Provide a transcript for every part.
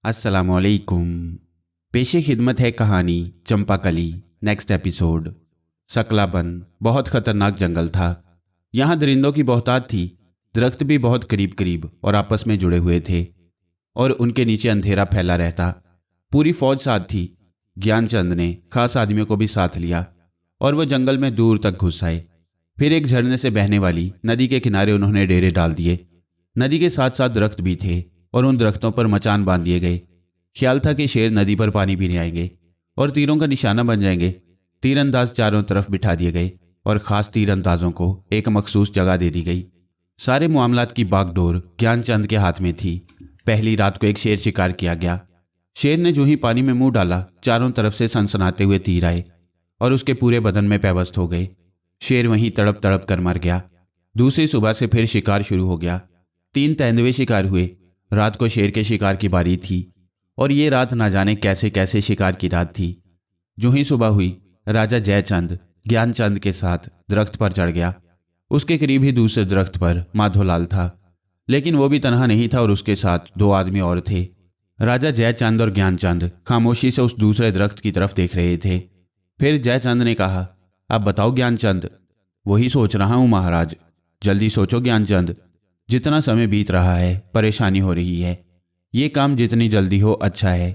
अस्सलामुअलैकुम। पेशे खिदमत है कहानी चंपाकली। Next episode. सकलाबन बहुत खतरनाक जंगल था। यहाँ दरिंदों की बहुतात थी। दरख्त भी बहुत करीब करीब और आपस में जुड़े हुए थे और उनके नीचे अंधेरा फैला रहता। पूरी फौज साथ थी। ज्ञानचंद ने खास आदमियों को भी साथ लिया और वो जंगल में दूर तक घुस आए। फिर एक झरने से बहने वाली नदी के किनारे उन्होंने डेरे डाल दिए। नदी के साथ साथ दरख्त भी थे और उन दरख्तों पर मचान बांध दिए गए। ख्याल था कि शेर नदी पर पानी पीने आएंगे और तीरों का निशाना बन जाएंगे। तीरंदाज चारों तरफ बिठा दिए गए और खास तीरंदाजों को एक मखसूस जगह दे दी गई। सारे मामलात की बागडोर ज्ञानचंद के हाथ में थी। पहली रात को एक शेर शिकार किया गया। शेर ने जो ही पानी में मुंह डाला, चारों तरफ से सनसनाते हुए तीर आए और उसके पूरे बदन में पैवस्त हो गए। शेर वहीं तड़प तड़प कर मर गया। दूसरी सुबह से फिर शिकार शुरू हो गया। 3 तेंदुए शिकार हुए। रात को शेर के शिकार की बारी थी और ये रात ना जाने कैसे कैसे शिकार की रात थी। जो ही सुबह हुई, राजा जयचंद ज्ञानचंद के साथ दरख्त पर चढ़ गया। उसके करीब ही दूसरे दरख्त पर माधोलाल था, लेकिन वो भी तन्हा नहीं था और उसके साथ 2 आदमी और थे। राजा जयचंद और ज्ञानचंद खामोशी से उस दूसरे दरख्त की तरफ देख रहे थे। फिर जयचंद ने कहा, अब बताओ ज्ञानचंद। वही सोच रहा हूं महाराज। जल्दी सोचो ज्ञानचंद। जितना समय बीत रहा है परेशानी हो रही है। ये काम जितनी जल्दी हो अच्छा है।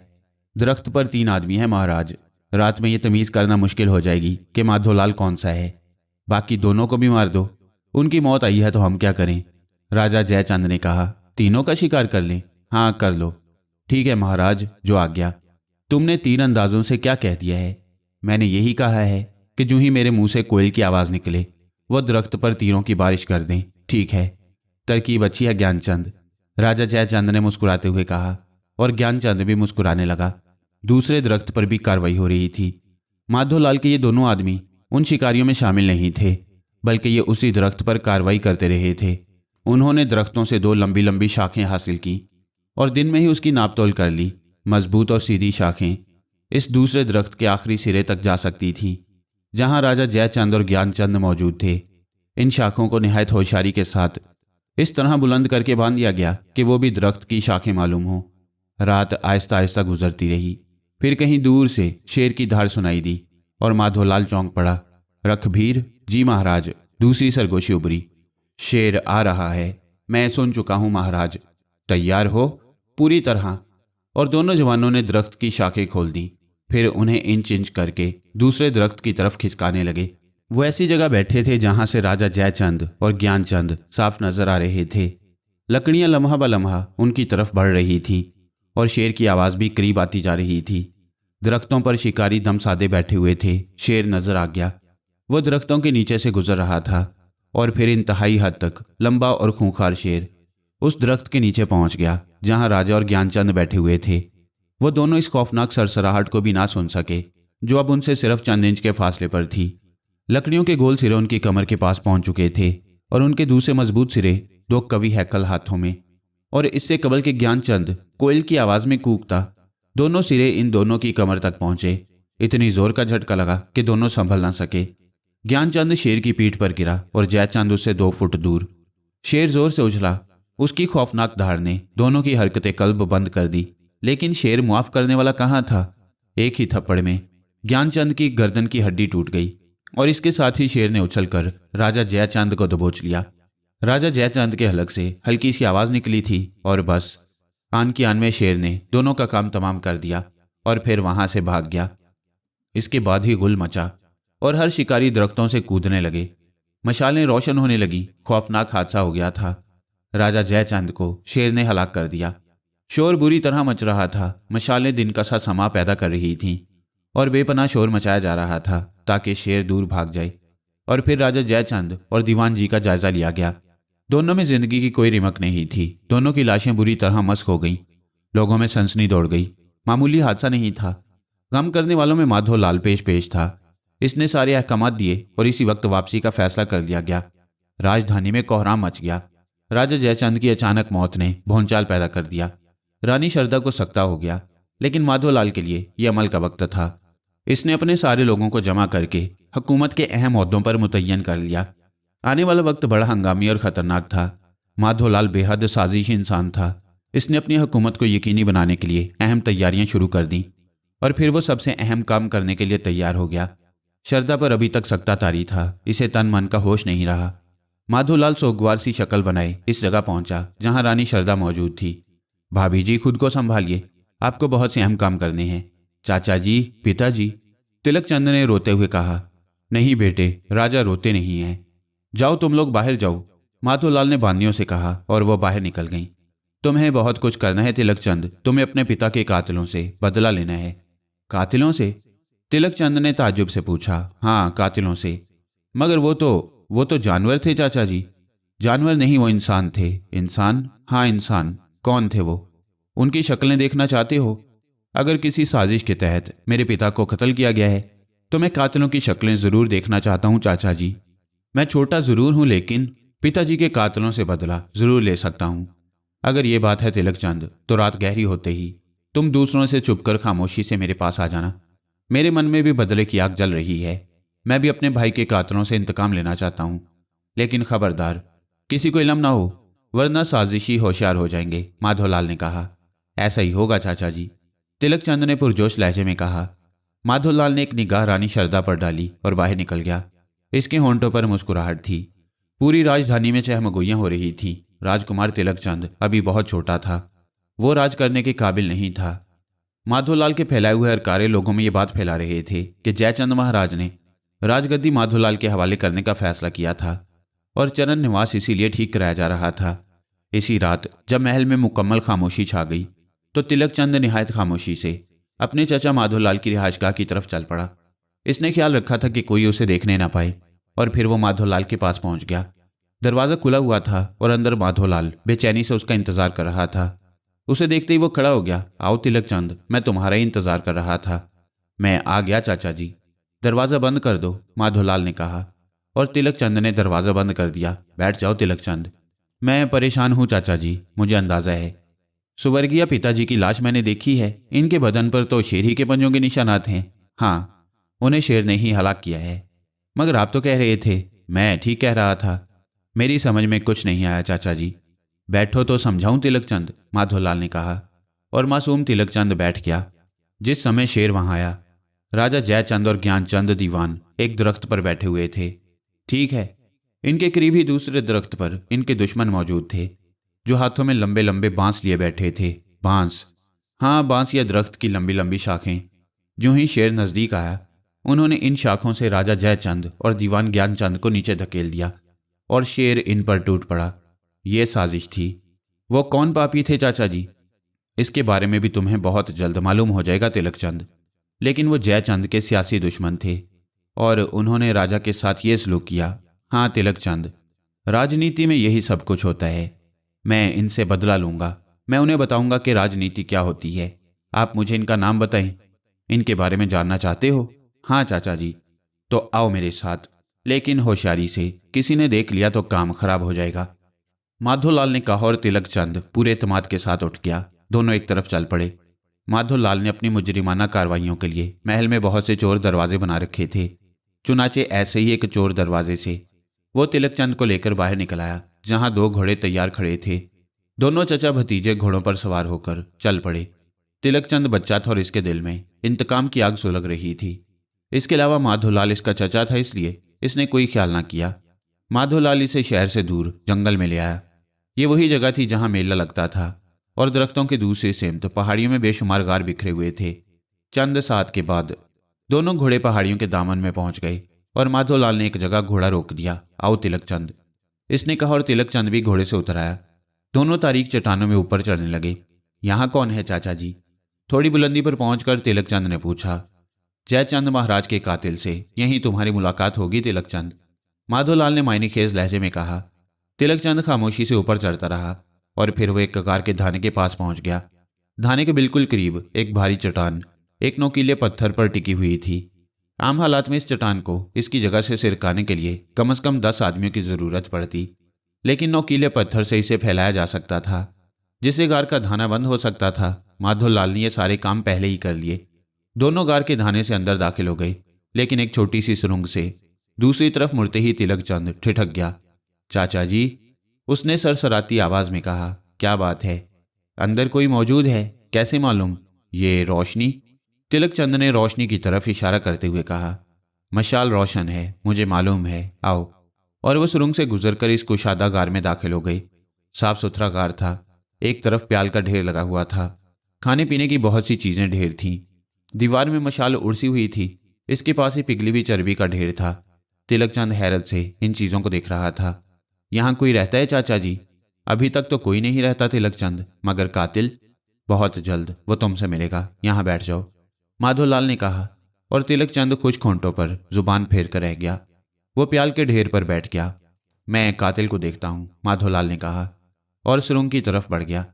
दरख्त पर 3 आदमी हैं महाराज। रात में ये तमीज़ करना मुश्किल हो जाएगी कि माधोलाल कौन सा है। बाकी दोनों को भी मार दो। उनकी मौत आई है तो हम क्या करें। राजा जयचंद ने कहा, तीनों का शिकार कर लें। हाँ कर लो। ठीक है महाराज, जो आज्ञा। तुमने तीरंदाजों से क्या कह दिया है। मैंने यही कहा है कि जो ही मेरे मुंह से कोयल की आवाज़ निकले वह दरख्त पर तीरों की बारिश कर दें। ठीक है, तरकीब अच्छी है ज्ञानचंद। राजा जयचंद ने मुस्कुराते हुए कहा और ज्ञानचंद भी मुस्कुराने लगा। दूसरे दरख्त पर भी कार्रवाई हो रही थी। माधोलाल के ये दोनों आदमी उन शिकारियों में शामिल नहीं थे, बल्कि ये उसी दरख्त पर कार्रवाई करते रहे थे। उन्होंने दरख्तों से 2 लंबी लंबी शाखें हासिल की और दिन में ही उसकी नापतोल कर ली। मजबूत और सीधी शाखें इस दूसरे दरख्त के आखिरी सिरे तक जा सकती थीं, जहां राजा जयचंद और ज्ञानचंद मौजूद थे। इन शाखों को निहायत होशियारी के साथ इस तरह बुलंद करके बांध दिया गया कि वो भी दरख्त की शाखें मालूम हो। रात आहिस्ता आहिस्ता गुजरती रही। फिर कहीं दूर से शेर की धार सुनाई दी और माधोलाल चौंक पड़ा। रखभीर। जी महाराज। दूसरी सरगोशी उभरी। शेर आ रहा है। मैं सुन चुका हूं महाराज। तैयार हो। पूरी तरह। और दोनों जवानों ने दरख्त की शाखें खोल दी। फिर उन्हें इंच इंच करके दूसरे दरख्त की तरफ खिसकाने लगे। वो ऐसी जगह बैठे थे जहां से राजा जयचंद और ज्ञानचंद साफ नजर आ रहे थे। लकड़ियां लम्हा ब लम्हा उनकी तरफ बढ़ रही थीं और शेर की आवाज़ भी करीब आती जा रही थी। दरख्तों पर शिकारी दम साधे बैठे हुए थे। शेर नजर आ गया। वो दरख्तों के नीचे से गुजर रहा था और फिर इंतहाई हद तक लंबा और खूंखार शेर उस दरख्त के नीचे पहुंच गया जहां राजा और ज्ञानचंद बैठे हुए थे। वो दोनों इस खौफनाक सरसराहट को भी ना सुन सके जो अब उनसे सिर्फ चंद इंच के फासले पर थी। लकड़ियों के गोल सिरे उनकी कमर के पास पहुंच चुके थे और उनके दूसरे मजबूत सिरे 2 कवि हैकल हाथों में। और इससे कबल के ज्ञानचंद कोयल की आवाज में कूकता। दोनों सिरे इन दोनों की कमर तक पहुंचे। इतनी जोर का झटका लगा कि दोनों संभल ना सके। ज्ञानचंद शेर की पीठ पर गिरा और जयचंद उससे 2 फुट दूर। शेर जोर से उछला। उसकी खौफनाक धार ने दोनों की हरकतें कल्ब बंद कर दी, लेकिन शेर मुआफ करने वाला कहाँ था। एक ही थप्पड़ में ज्ञानचंद की गर्दन की हड्डी टूट गई और इसके साथ ही शेर ने उछलकर राजा जयचंद को दबोच लिया। राजा जयचंद के हलक से हल्की सी आवाज निकली थी और बस आन की आन में शेर ने दोनों का काम तमाम कर दिया और फिर वहां से भाग गया। इसके बाद ही गुल मचा और हर शिकारी दरख्तों से कूदने लगे। मशालें रोशन होने लगी। खौफनाक हादसा हो गया था। राजा जयचंद को शेर ने हलाक कर दिया। शोर बुरी तरह मच रहा था। मशालें दिन का सा समा पैदा कर रही थीं और बेपनाह शोर मचाया जा रहा था ताकि शेर दूर भाग जाए। और फिर राजा जयचंद और दीवान जी का जायजा लिया गया। दोनों में जिंदगी की कोई रिमक नहीं थी। दोनों की लाशें बुरी तरह मस्क हो गईं। लोगों में सनसनी दौड़ गई। मामूली हादसा नहीं था। गम करने वालों में माधोलाल पेश था। इसने सारे अहकामात दिए और इसी वक्त वापसी का फैसला कर दिया गया। राजधानी में कोहराम मच गया। राजा जयचंद की अचानक मौत ने भौंचाल पैदा कर दिया। रानी शारदा को सकता हो गया, लेकिन माधोलाल के लिए यह अमल का वक्त था। इसने अपने सारे लोगों को जमा करके हुकूमत के अहम ओहदों पर मुतय्यन कर लिया। आने वाला वक्त बड़ा हंगामी और ख़तरनाक था। माधोलाल बेहद साजिश इंसान था। इसने अपनी हुकूमत को यकीनी बनाने के लिए अहम तैयारियां शुरू कर दी और फिर वो सबसे अहम काम करने के लिए तैयार हो गया। शरदा पर अभी तक सख्तातारी था, इसे तन मन का होश नहीं रहा। माधोलाल सोगवार सी शक्ल बनाए इस जगह पहुंचा जहां रानी शरदा मौजूद थी। भाभी जी, खुद को संभालिए, आपको बहुत से अहम काम करने हैं। चाचा जी, पिताजी, तिलकचंद ने रोते हुए कहा। नहीं बेटे, राजा रोते नहीं हैं। जाओ तुम लोग बाहर जाओ, माधोलाल ने बानियों से कहा और वो बाहर निकल गईं। तुम्हें बहुत कुछ करना है तिलकचंद, तुम्हें अपने पिता के कातिलों से बदला लेना है। कातिलों से? तिलकचंद ने ताज्जुब से पूछा। हाँ, कातिलों से। मगर वो तो जानवर थे चाचा जी। जानवर नहीं, वो इंसान थे। इंसान? हाँ इंसान। कौन थे वो? उनकी शक्लें देखना चाहते हो? अगर किसी साजिश के तहत मेरे पिता को कत्ल किया गया है तो मैं कातिलों की शक्लें जरूर देखना चाहता हूं चाचा जी। मैं छोटा जरूर हूं, लेकिन पिताजी के कातिलों से बदला जरूर ले सकता हूं। अगर ये बात है तिलकचंद, तो रात गहरी होते ही तुम दूसरों से छुपकर खामोशी से मेरे पास आ जाना। मेरे मन में भी बदले की आग जल रही है। मैं भी अपने भाई के कातिलों से इंतकाम लेना चाहता हूं, लेकिन खबरदार किसी को इल्म ना हो, वरना साजिशी होशियार हो जाएंगे, माधोलाल ने कहा। ऐसा ही होगा चाचा जी, तिलकचंद ने पुरजोश लहजे में कहा। माधोलाल ने एक निगाह रानी शरदा पर डाली और बाहर निकल गया। इसके होंठों पर मुस्कुराहट थी। पूरी राजधानी में चहमगोइयां हो रही थी। राजकुमार तिलकचंद अभी बहुत छोटा था, वो राज करने के काबिल नहीं था। माधोलाल के फैलाए हुए हरकारे लोगों में ये बात फैला रहे थे कि जयचंद महाराज ने राजगद्दी माधोलाल के हवाले करने का फैसला किया था और चरण निवास इसीलिए ठीक कराया जा रहा था। इसी रात जब महल में मुकम्मल खामोशी छा गई तो तिलकचंद निहायत खामोशी से अपने चाचा माधोलाल की रिहायशगाह की तरफ चल पड़ा। इसने ख्याल रखा था कि कोई उसे देखने ना पाए और फिर वो माधोलाल के पास पहुंच गया। दरवाज़ा खुला हुआ था और अंदर माधोलाल बेचैनी से उसका इंतजार कर रहा था। उसे देखते ही वो खड़ा हो गया। आओ तिलकचंद, मैं तुम्हारा ही इंतजार कर रहा था। मैं आ गया चाचा जी। दरवाज़ा बंद कर दो, माधोलाल ने कहा और तिलकचंद ने दरवाज़ा बंद कर दिया। बैठ जाओ तिलकचंद। मैं परेशान हूँ चाचा जी, मुझे अंदाज़ा है। सुवर्गीय पिताजी की लाश मैंने देखी है। इनके बदन पर तो शेर ही के पंजों के निशानात हैं। हाँ, उन्हें शेर ने ही हलाक किया है। मगर आप तो कह रहे थे। मैं ठीक कह रहा था। मेरी समझ में कुछ नहीं आया चाचा जी। बैठो तो समझाऊं तिलकचंद, माधोलाल ने कहा और मासूम तिलकचंद बैठ गया। जिस समय शेर वहां आया, राजा जयचंद और ज्ञानचंद दीवान एक दरख्त पर बैठे हुए थे। ठीक है, इनके करीब ही दूसरे दरख्त पर इनके दुश्मन मौजूद थे, जो हाथों में लंबे लंबे बांस लिए बैठे थे। बांस? हाँ, बांस या दरख्त की लंबी लंबी शाखें। जो ही शेर नजदीक आया, उन्होंने इन शाखों से राजा जयचंद और दीवान ज्ञानचंद को नीचे धकेल दिया और शेर इन पर टूट पड़ा। यह साजिश थी। वो कौन पापी थे चाचा जी? इसके बारे में भी तुम्हें बहुत जल्द मालूम हो जाएगा तिलकचंद। लेकिन वो जयचंद के सियासी दुश्मन थे और उन्होंने राजा के साथ ये सलूक किया। हाँ तिलकचंद, राजनीति में यही सब कुछ होता है। मैं इनसे बदला लूंगा। मैं उन्हें बताऊंगा कि राजनीति क्या होती है। आप मुझे इनका नाम बताएं। इनके बारे में जानना चाहते हो? हाँ चाचा जी। तो आओ मेरे साथ, लेकिन होशियारी से, किसी ने देख लिया तो काम खराब हो जाएगा, माधोलाल ने कहा और तिलकचंद पूरे एतमाद के साथ उठ गया। दोनों एक तरफ चल पड़े। माधोलाल ने अपनी मुजरिमाना कार्रवाइयों के लिए महल में बहुत से चोर दरवाजे बना रखे थे। चुनाचे ऐसे ही एक चोर दरवाजे से वो तिलकचंद को लेकर बाहर निकल आया, जहां दो घोड़े तैयार खड़े थे। दोनों चचा भतीजे घोड़ों पर सवार होकर चल पड़े। तिलकचंद बच्चा था और इसके दिल में इंतकाम की आग सुलग रही थी। इसके अलावा माधोलाल इसका चचा था, इसलिए इसने कोई ख्याल ना किया। माधोलाल इसे शहर से दूर जंगल में ले आया। ये वही जगह थी जहां मेला लगता था और दरख्तों के दूसरे सिमत पहाड़ियों में बेशुमार गार बिखरे हुए थे। चंद साथ के बाद दोनों घोड़े पहाड़ियों के दामन में पहुंच गए और माधोलाल ने एक जगह घोड़ा रोक दिया। आओ तिलकचंद, इसने कहा और तिलकचंद भी घोड़े से उतर आया। दोनों तारीक चट्टानों में ऊपर चढ़ने लगे। यहाँ कौन है चाचा जी? थोड़ी बुलंदी पर पहुंचकर तिलकचंद ने पूछा। जयचंद महाराज के कातिल से यहीं तुम्हारी मुलाकात होगी तिलकचंद, माधोलाल ने मायने खेज लहजे में कहा। तिलकचंद खामोशी से ऊपर चढ़ता रहा और फिर वो एक कगार के धाने के पास पहुंच गया। धाने के बिल्कुल करीब एक भारी चट्टान एक नोकीले पत्थर पर टिकी हुई थी। आम हालात में इस चट्टान को इसकी जगह से सिरकाने के लिए कम से कम 10 आदमियों की जरूरत पड़ती, लेकिन नोकीले पत्थर से इसे फैलाया जा सकता था, जिससे गार का धाना बंद हो सकता था। माधोलाल ने ये सारे काम पहले ही कर लिए। दोनों गार के धाने से अंदर दाखिल हो गए, लेकिन एक छोटी सी सुरंग से दूसरी तरफ मुड़ते ही तिलकचंद ठिठक गया। चाचा जी, उसने सरसराती आवाज में कहा। क्या बात है? अंदर कोई मौजूद है? कैसे मालूम? ये रोशनी? तिलक चंद ने रोशनी की तरफ इशारा करते हुए कहा। मशाल रोशन है, मुझे मालूम है, आओ। और वह सुरंग से गुजरकर इस कुशादा गार में दाखिल हो गई। साफ सुथरा गार था। एक तरफ प्याल का ढेर लगा हुआ था। खाने पीने की बहुत सी चीजें ढेर थीं। दीवार में मशाल उड़सी हुई थी। इसके पास ही पिघली हुई चर्बी का ढेर था। तिलक चंद हैरत से इन चीजों को देख रहा था। यहां कोई रहता है चाचा जी? अभी तक तो कोई नहीं रहता तिलक चंद, मगर कातिल बहुत जल्द वो तुमसे मिलेगा। यहां बैठ जाओ, माधोलाल ने कहा। और तिलक चंद खुश खोंटों पर जुबान फेर कर रह गया। वो प्याल के ढेर पर बैठ गया। मैं कातिल को देखता हूं, माधोलाल ने कहा और सुरंग की तरफ बढ़ गया।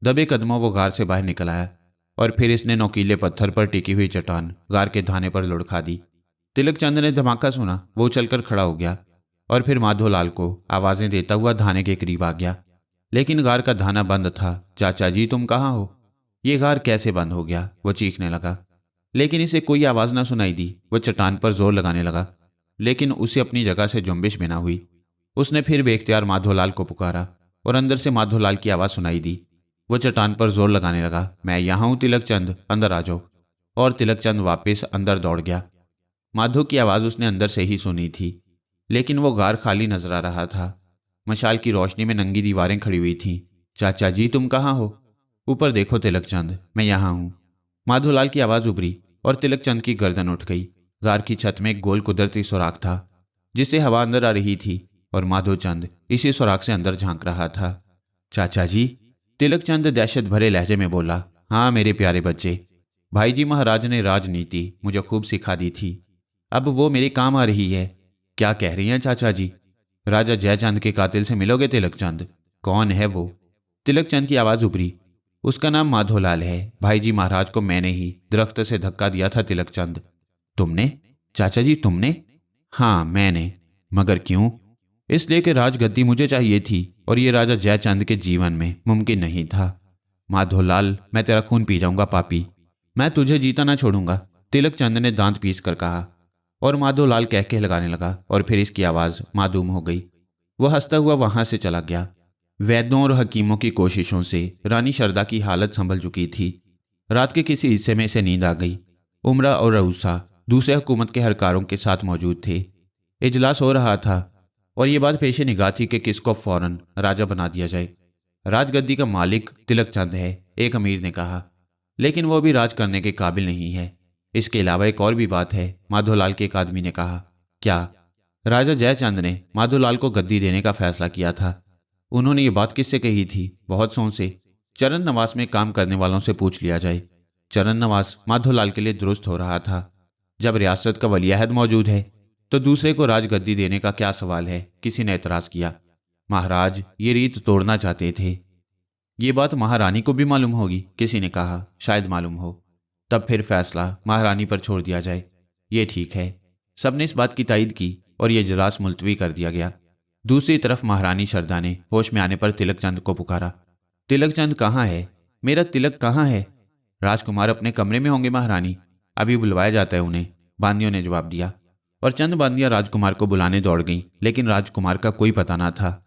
दबे कदमों वो गार से बाहर निकल आया और फिर इसने नोकीले पत्थर पर टिकी हुई चट्टान गार के धाने पर लुढ़का दी। तिलक चंद ने धमाका सुना। वो उछलकर खड़ा हो गया और फिर माधोलाल को आवाजें देता हुआ धाने के करीब आ गया। लेकिन गार का धाना बंद था। चाचा जी तुम कहाँ हो? ये गार कैसे बंद हो गया? वो चीखने लगा, लेकिन इसे कोई आवाज ना सुनाई दी। वो चट्टान पर जोर लगाने लगा, लेकिन उसे अपनी जगह से जुम्बिश भी ना हुई। उसने फिर बेख्तियार माधोलाल को पुकारा और अंदर से माधोलाल की आवाज सुनाई दी। वो चट्टान पर जोर लगाने लगा, मैं यहां हूं तिलक चंद, अंदर आ जाओ। और तिलक चंद वापस अंदर दौड़ गया। माधो की आवाज उसने अंदर से ही सुनी थी, लेकिन वो गार खाली नजर आ रहा था। मशाल की रोशनी में नंगी दीवारें खड़ी हुई थीं। चाचा जी तुम कहाँ हो? ऊपर देखो तिलक चंद, मैं यहाँ हूँ। माधोलाल की आवाज उभरी और तिलक चंद की गर्दन उठ गई। गार की छत में एक गोल कुदरती सुराख था जिससे हवा अंदर आ रही थी और माधो चंद इसी सुराख से अंदर झांक रहा था। चाचा जी, तिलक चंद दहशत भरे लहजे में बोला। हाँ मेरे प्यारे बच्चे, भाई जी महाराज ने राजनीति मुझे खूब सिखा दी थी। अब वो मेरे काम आ रही है। क्या कह रही हैं चाचा जी? राजा जयचंद के कातिल से मिलोगे तिलक चंद? कौन है वो? तिलक चंद की आवाज उभरी। उसका नाम माधोलाल है। भाई जी महाराज को मैंने ही दरख्त से धक्का दिया था तिलक चंद। तुमने? चाचा जी तुमने? हाँ मैंने। मगर क्यों? इसलिए कि राजगद्दी मुझे चाहिए थी और ये राजा जयचंद के जीवन में मुमकिन नहीं था। माधोलाल, मैं तेरा खून पी जाऊंगा पापी। मैं तुझे जीता ना छोड़ूंगा, तिलक चंद ने दांत पीस कर कहा। और माधोलाल कह के लगाने लगा और फिर इसकी आवाज मादूम हो गई। वह हंसता हुआ वहां से चला गया। वैद्यों और हकीमों की कोशिशों से रानी शरदा की हालत संभल चुकी थी। रात के किसी हिस्से में से नींद आ गई। उमरा और रऊसा दूसरे हुकूमत के हरकारों के साथ मौजूद थे। इजलास हो रहा था और ये बात पेशे निगाह थी कि किसको फौरन राजा बना दिया जाए। राजगद्दी का मालिक तिलक चंद है, एक अमीर ने कहा, लेकिन वो भी राज करने के काबिल नहीं है। इसके अलावा एक और भी बात है, माधोलाल के एक आदमी ने कहा। क्या? राजा जयचंद ने माधोलाल को गद्दी देने का फैसला किया था। उन्होंने ये बात किससे कही थी? बहुत सौ से। चरण नवास में काम करने वालों से पूछ लिया जाए। चरण नवास माधोलाल के लिए दुरुस्त हो रहा था। जब रियासत का वलियाहद मौजूद है तो दूसरे को राजगद्दी देने का क्या सवाल है? किसी ने एतराज किया। महाराज ये रीत तोड़ना चाहते थे। ये बात महारानी को भी मालूम होगी, किसी ने कहा। शायद मालूम हो। तब फिर फैसला महारानी पर छोड़ दिया जाए। ये ठीक है। सबने इस बात की तायद की और यह इजलास मुलतवी कर दिया गया। दूसरी तरफ महारानी शरदा ने होश में आने पर तिलक चंद को पुकारा। तिलक चंद कहाँ है? मेरा तिलक कहाँ है? राजकुमार अपने कमरे में होंगे महारानी, अभी बुलवाया जाता है उन्हें, बांदियों ने जवाब दिया। और चंद बांदियां राजकुमार को बुलाने दौड़ गईं, लेकिन राजकुमार का कोई पता ना था।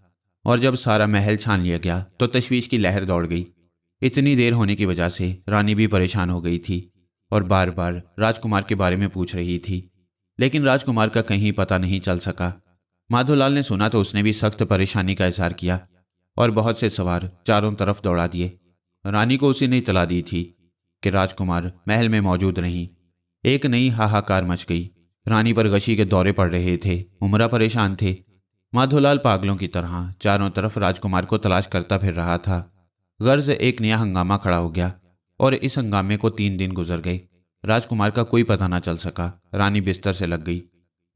और जब सारा महल छान लिया गया तो तशवीश की लहर दौड़ गई। इतनी देर होने की वजह से रानी भी परेशान हो गई थी और बार बार राजकुमार के बारे में पूछ रही थी, लेकिन राजकुमार का कहीं पता नहीं चल सका। माधोलाल ने सुना तो उसने भी सख्त परेशानी का इजहार किया और बहुत से सवार चारों तरफ दौड़ा दिए। रानी को उसी ने इतला दी थी कि राजकुमार महल में मौजूद नहीं। एक नई हाहाकार मच गई। रानी पर गशी के दौरे पड़ रहे थे। उमरा परेशान थे। माधोलाल पागलों की तरह चारों तरफ राजकुमार को तलाश करता फिर रहा था। गर्ज एक नया हंगामा खड़ा हो गया और इस हंगामे को 3 दिन गुजर गए। राजकुमार का कोई पता ना चल सका। रानी बिस्तर से लग गई।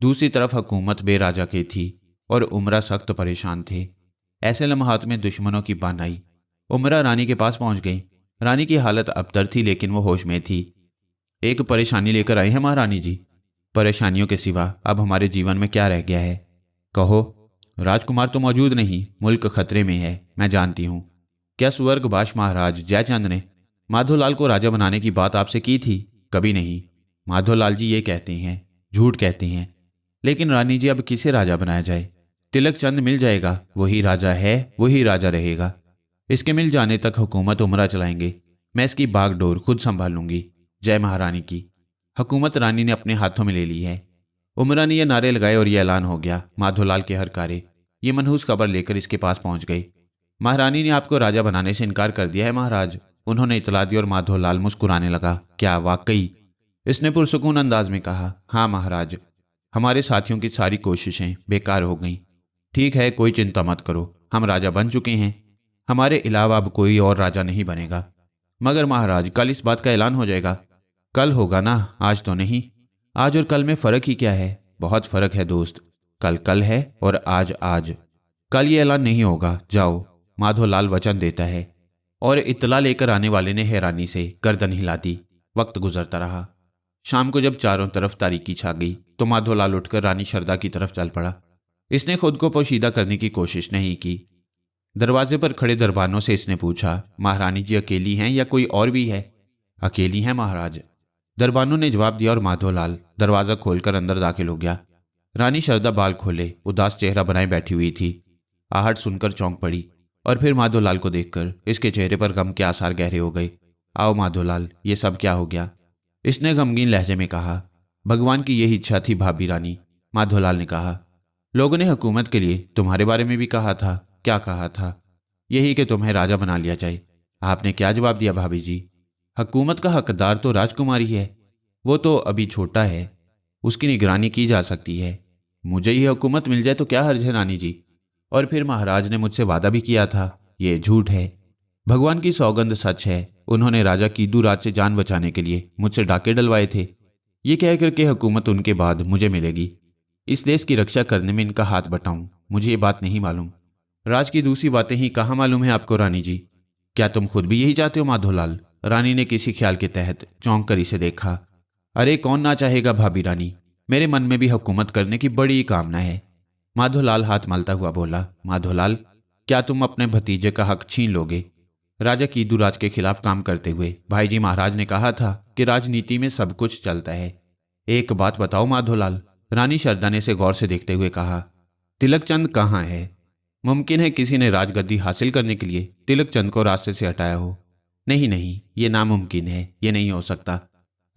दूसरी तरफ हुकूमत बेराजा की थी और उमरा सख्त परेशान थे। ऐसे लम्हात में दुश्मनों की बान आई। उमरा रानी के पास पहुंच गई। रानी की हालत अबतर थी, लेकिन वो होश में थी। एक परेशानी लेकर आए हैं महारानी जी। परेशानियों के सिवा अब हमारे जीवन में क्या रह गया है? कहो। राजकुमार तो मौजूद नहीं, मुल्क खतरे में है, मैं जानती हूँ। क्या स्वर्गवास महाराज जयचंद ने माधोलाल को राजा बनाने की बात आपसे की थी? कभी नहीं। माधोलाल जी ये कहते हैं, झूठ कहते हैं। लेकिन रानी जी अब किसे राजा बनाया जाए? तिलक चंद मिल जाएगा, वही राजा है, वही राजा रहेगा। इसके मिल जाने तक हुकूमत उमरा चलाएंगे। मैं इसकी बागडोर खुद संभाल लूंगी। जय महारानी की। हुकूमत रानी ने अपने हाथों में ले ली है। उमरा ने यह नारे लगाए और यह ऐलान हो गया। माधोलाल के हर कार्य ये मनहूस खबर लेकर इसके पास पहुंच गई। महारानी ने आपको राजा बनाने से इनकार कर दिया है महाराज, उन्होंने इतला दी और माधोलाल मुस्कुराने लगा। क्या वाकई? इसने पुरसुकून अंदाज में कहा। हाँ महाराज, हमारे साथियों की सारी कोशिशें बेकार हो गईं। ठीक है, कोई चिंता मत करो, हम राजा बन चुके हैं। हमारे अलावा अब कोई और राजा नहीं बनेगा। मगर महाराज, कल इस बात का ऐलान हो जाएगा। कल होगा ना, आज तो नहीं। आज और कल में फ़र्क ही क्या है? बहुत फ़र्क है दोस्त। कल कल है और आज आज। कल ये ऐलान नहीं होगा, जाओ। माधोलाल वचन देता है। और इत्तला लेकर आने वाले ने हैरानी से गर्दन हिला दी। वक्त गुजरता रहा। शाम को जब चारों तरफ तारीकी छा गई तो माधोलाल उठकर रानी शारदा की तरफ चल पड़ा। इसने खुद को पोशीदा करने की कोशिश नहीं की। दरवाजे पर खड़े दरबानों से इसने पूछा, महारानी जी अकेली हैं या कोई और भी है? अकेली हैं महाराज, दरबानों ने जवाब दिया और माधोलाल दरवाज़ा खोलकर अंदर दाखिल हो गया। रानी शारदा बाल खोले उदास चेहरा बनाए बैठी हुई थी। आहट सुनकर चौंक पड़ी और फिर माधोलाल को देखकर इसके चेहरे पर गम के आसार गहरे हो गए। आओ माधोलाल, ये सब क्या हो गया? इसने गमगीन लहजे में कहा। भगवान की यही इच्छा थी भाभी रानी, माधोलाल ने कहा। लोगों ने हुकूमत के लिए तुम्हारे बारे में भी कहा था। क्या कहा था? यही कि तुम्हें राजा बना लिया जाए। आपने क्या जवाब दिया भाभी जी? हुकूमत का हकदार तो राजकुमारी है, वो तो अभी छोटा है, उसकी निगरानी की जा सकती है। मुझे ये हुकूमत मिल जाए तो क्या हर्ज है रानी जी? और फिर महाराज ने मुझसे वादा भी किया था, ये झूठ है। भगवान की सौगंध सच है, उन्होंने राजा कीदू राज से जान बचाने के लिए मुझसे डाके डलवाए थे। ये कहकर के हुकूमत उनके बाद मुझे मिलेगी, इसलिए इसकी रक्षा करने में इनका हाथ बटाऊं। मुझे ये बात नहीं मालूम। राज की दूसरी बातें ही कहाँ मालूम है आपको रानी जी? क्या तुम खुद भी यही चाहते हो माधोलाल? रानी ने किसी ख्याल के तहत चौंक कर इसे देखा। अरे कौन ना चाहेगा भाभी रानी, मेरे मन में भी हुकूमत करने की बड़ी कामना है। माधोलाल हाथ मलता हुआ बोला। माधोलाल, क्या तुम अपने भतीजे का हक छीन लोगे? राजा कीदू राज के खिलाफ काम करते हुए भाईजी महाराज ने कहा था कि राजनीति में सब कुछ चलता है। एक बात बताओ माधोलाल, रानी शारदा ने इसे गौर से देखते हुए कहा। तिलकचंद कहाँ है? मुमकिन है किसी ने राजगद्दी हासिल करने के लिए तिलकचंद को रास्ते से हटाया हो। नहीं नहीं, ये नामुमकिन है, ये नहीं हो सकता,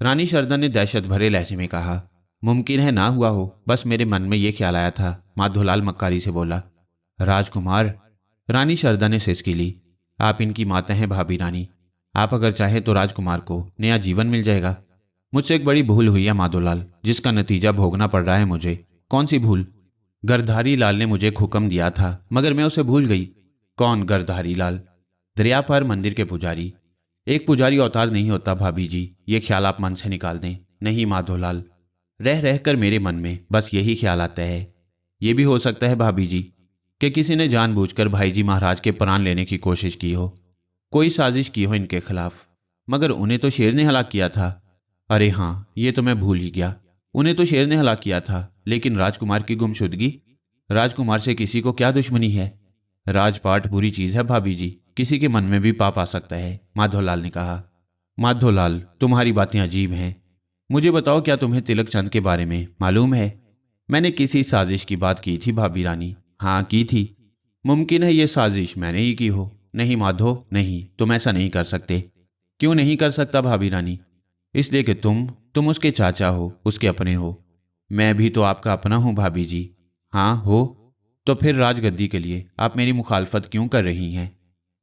रानी शारदा ने दहशत भरे लहजे में कहा। मुमकिन है ना हुआ हो, बस मेरे मन में यह ख्याल आया था, माधोलाल मक्कारी से बोला। राजकुमार, रानी शारदा ने सिसकी ली। आप इनकी माता हैं भाभी रानी, आप अगर चाहें तो राजकुमार को नया जीवन मिल जाएगा। मुझसे एक बड़ी भूल हुई है माधोलाल, जिसका नतीजा भोगना पड़ रहा है मुझे। कौन सी भूल? गर्धारी लाल ने मुझे एक हुक्म दिया था मगर मैं उसे भूल गई। कौन गर्धारी लाल? दरिया पार मंदिर के पुजारी। एक पुजारी अवतार नहीं होता भाभी जी, ये ख्याल आप मन से निकाल दें। नहीं माधोलाल, रह रहकर मेरे मन में बस यही ख्याल आता है। ये भी हो सकता है भाभी जी कि किसी ने जानबूझकर भाईजी महाराज के प्राण लेने की कोशिश की हो, कोई साजिश की हो इनके खिलाफ। मगर उन्हें तो शेर ने हलाक किया था। अरे हाँ, ये तो मैं भूल ही गया, उन्हें तो शेर ने हलाक किया था। लेकिन राजकुमार की गुमशुदगी? राजकुमार से किसी को क्या दुश्मनी है? राजपाट बुरी चीज है भाभी जी, किसी के मन में भी पाप आ सकता है, माधोलाल ने कहा। माधोलाल, तुम्हारी बातें अजीब हैं। मुझे बताओ, क्या तुम्हें तिलकचंद के बारे में मालूम है? मैंने किसी साजिश की बात की थी भाभी रानी। हाँ की थी। मुमकिन है ये साजिश मैंने ही की हो। नहीं माधो, नहीं, तुम ऐसा नहीं कर सकते। क्यों नहीं कर सकता भाभी रानी? इसलिए कि तुम उसके चाचा हो, उसके अपने हो। मैं भी तो आपका अपना हूं भाभी जी। हाँ हो, तो फिर राजगद्दी के लिए आप मेरी मुखालफत क्यों कर रही हैं?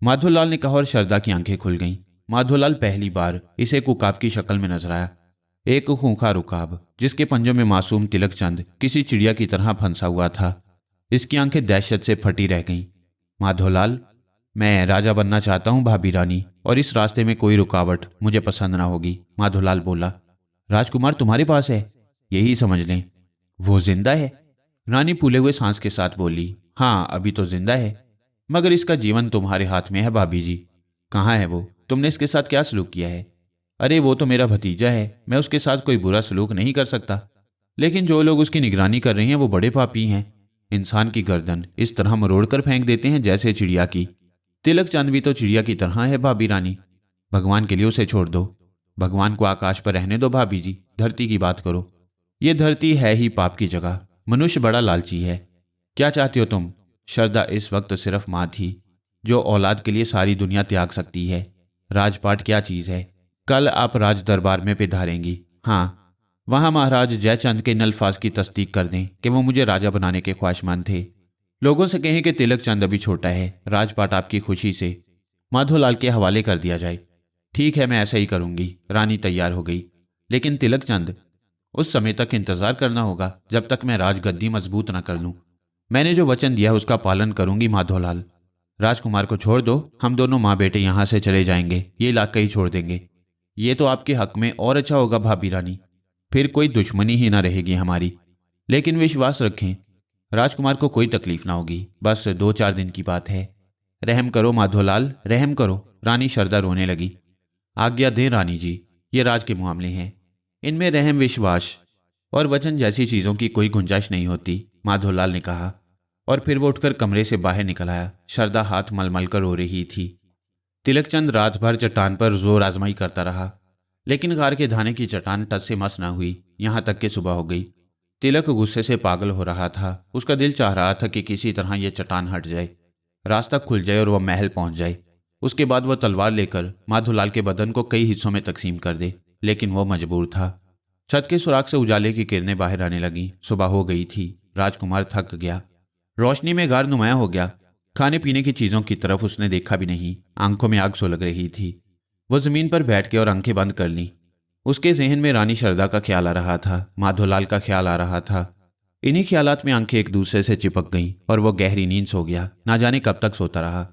माधोलाल ने कहा और शारदा की आंखें खुल गईं। माधोलाल पहली बार इसे एक उकाब की शक्ल में नजर आया। एक खूंखार उकाब जिसके पंजों में मासूम तिलकचंद किसी चिड़िया की तरह फंसा हुआ था। इसकी आंखें दहशत से फटी रह गईं। माधोलाल, मैं राजा बनना चाहता हूं भाभी रानी, और इस रास्ते में कोई रुकावट मुझे पसंद ना होगी, माधोलाल बोला। राजकुमार तुम्हारे पास है? यही समझ लें। वो जिंदा है? रानी फूले हुए सांस के साथ बोली। हाँ, अभी तो जिंदा है, मगर इसका जीवन तुम्हारे हाथ में है भाभी जी। कहाँ है वो? तुमने इसके साथ क्या सलूक किया है? अरे वो तो मेरा भतीजा है, मैं उसके साथ कोई बुरा सलूक नहीं कर सकता। लेकिन जो लोग उसकी निगरानी कर रहे हैं वो बड़े पापी हैं। इंसान की गर्दन इस तरह मरोड़ कर फेंक देते हैं जैसे चिड़िया की। तिलकचंद भी तो चिड़िया की तरह है भाभी रानी। भगवान के लिए उसे छोड़ दो। भगवान को आकाश पर रहने दो भाभी जी, धरती की बात करो। ये धरती है ही पाप की जगह। मनुष्य बड़ा लालची है। क्या चाहती हो तुम? शारदा इस वक्त सिर्फ माँ थी जो औलाद के लिए सारी दुनिया त्याग सकती है। राजपाट क्या चीज़ है। कल आप राज दरबार में पिधारेंगी। हाँ, वहाँ महाराज जयचंद के नल्फाज की तस्दीक कर दें कि वो मुझे राजा बनाने के ख्वाहिशमंद थे। लोगों से कहें कि तिलक चंद अभी छोटा है, राजपाट आपकी खुशी से माधोलाल के हवाले कर दिया जाए। ठीक है, मैं ऐसा ही करूंगी। रानी तैयार हो गई। लेकिन तिलक चंद, उस समय तक इंतजार करना होगा जब तक मैं राजगद्दी मजबूत न कर लूं। मैंने जो वचन दिया उसका पालन करूंगी माधोलाल। राजकुमार को छोड़ दो, हम दोनों माँ बेटे यहां से चले जाएंगे, ये इलाका ही छोड़ देंगे। ये तो आपके हक में और अच्छा होगा भाभी रानी, फिर कोई दुश्मनी ही ना रहेगी हमारी। लेकिन विश्वास रखें, राजकुमार को कोई तकलीफ ना होगी, बस 2-4 दिन की बात है। रहम करो माधोलाल, रहम करो। रानी शारदा रोने लगी। आज्ञा दें रानी जी, ये राज के मामले हैं, इनमें रहम, विश्वास और वचन जैसी चीज़ों की कोई गुंजाइश नहीं होती, माधोलाल ने कहा। और फिर वो उठकर कमरे से बाहर निकल आया। शारदा हाथ मलमल कर रो रही थी। तिलकचंद रात भर चट्टान पर जोर आजमाई करता रहा, लेकिन गार के धाने की चट्टान टस से मस न हुई। यहां तक कि सुबह हो गई। तिलक गुस्से से पागल हो रहा था। उसका दिल चाह रहा था कि किसी तरह यह चट्टान हट जाए, रास्ता खुल जाए और वह महल पहुंच जाए। उसके बाद वह तलवार लेकर माधोलाल के बदन को कई हिस्सों में तकसीम कर दे, लेकिन वह मजबूर था। छत के सुराख से उजाले की किरणें बाहर आने लगी। सुबह हो गई थी। राजकुमार थक गया, रोशनी में गार नुमाया हो गया। खाने पीने की चीजों की तरफ उसने देखा भी नहीं। आंखों में आग सुलग रही थी। वह जमीन पर बैठ गया और आंखें बंद कर ली। उसके जहन में रानी शारदा का ख्याल आ रहा था, माधोलाल का ख्याल आ रहा था। इन्हीं ख्यालात में आंखें एक दूसरे से चिपक गईं और वह गहरी नींद सो गया। ना जाने कब तक सोता रहा।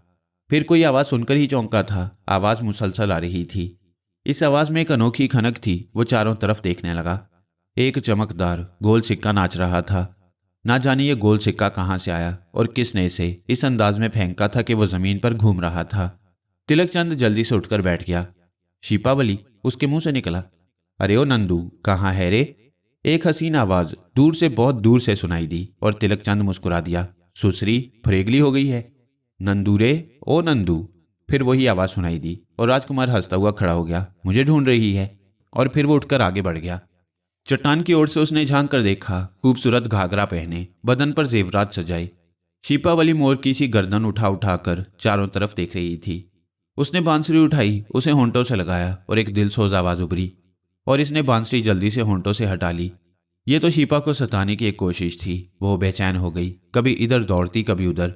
फिर कोई आवाज सुनकर ही चौंका था। आवाज मुसलसल आ रही थी। इस आवाज में एक अनोखी खनक थी। वो चारों तरफ देखने लगा। एक चमकदार गोल सिक्का नाच रहा था। ना जाने ये गोल सिक्का कहाँ से आया और किसने इसे इस अंदाज में फेंका था कि वो जमीन पर घूम रहा था। तिलकचंद जल्दी से उठकर बैठ गया। शिपावली, उसके मुंह से निकला। अरे ओ नंदू, कहाँ है रे? एक हसीन आवाज दूर से, बहुत दूर से सुनाई दी और तिलकचंद मुस्कुरा दिया। सुसरी फरेगली हो गई है। नंदू रे, ओ नंदू। फिर वही आवाज सुनाई दी और राजकुमार हंसता हुआ खड़ा हो गया। मुझे ढूंढ रही है। और फिर वो उठकर आगे बढ़ गया। चट्टान की ओर से उसने झांक कर देखा। खूबसूरत घाघरा पहने, बदन पर जेवरात सजाए शिपावली मोर की सी गर्दन उठा उठाकर चारों तरफ देख रही थी। उसने बांसुरी उठाई, उसे होंठों से लगाया और एक दिलसोज आवाज उभरी और इसने बांसुरी जल्दी से होंठों से हटा ली। ये तो शिपा को सताने की एक कोशिश थी। वो बेचैन हो गई, कभी इधर दौड़ती कभी उधर।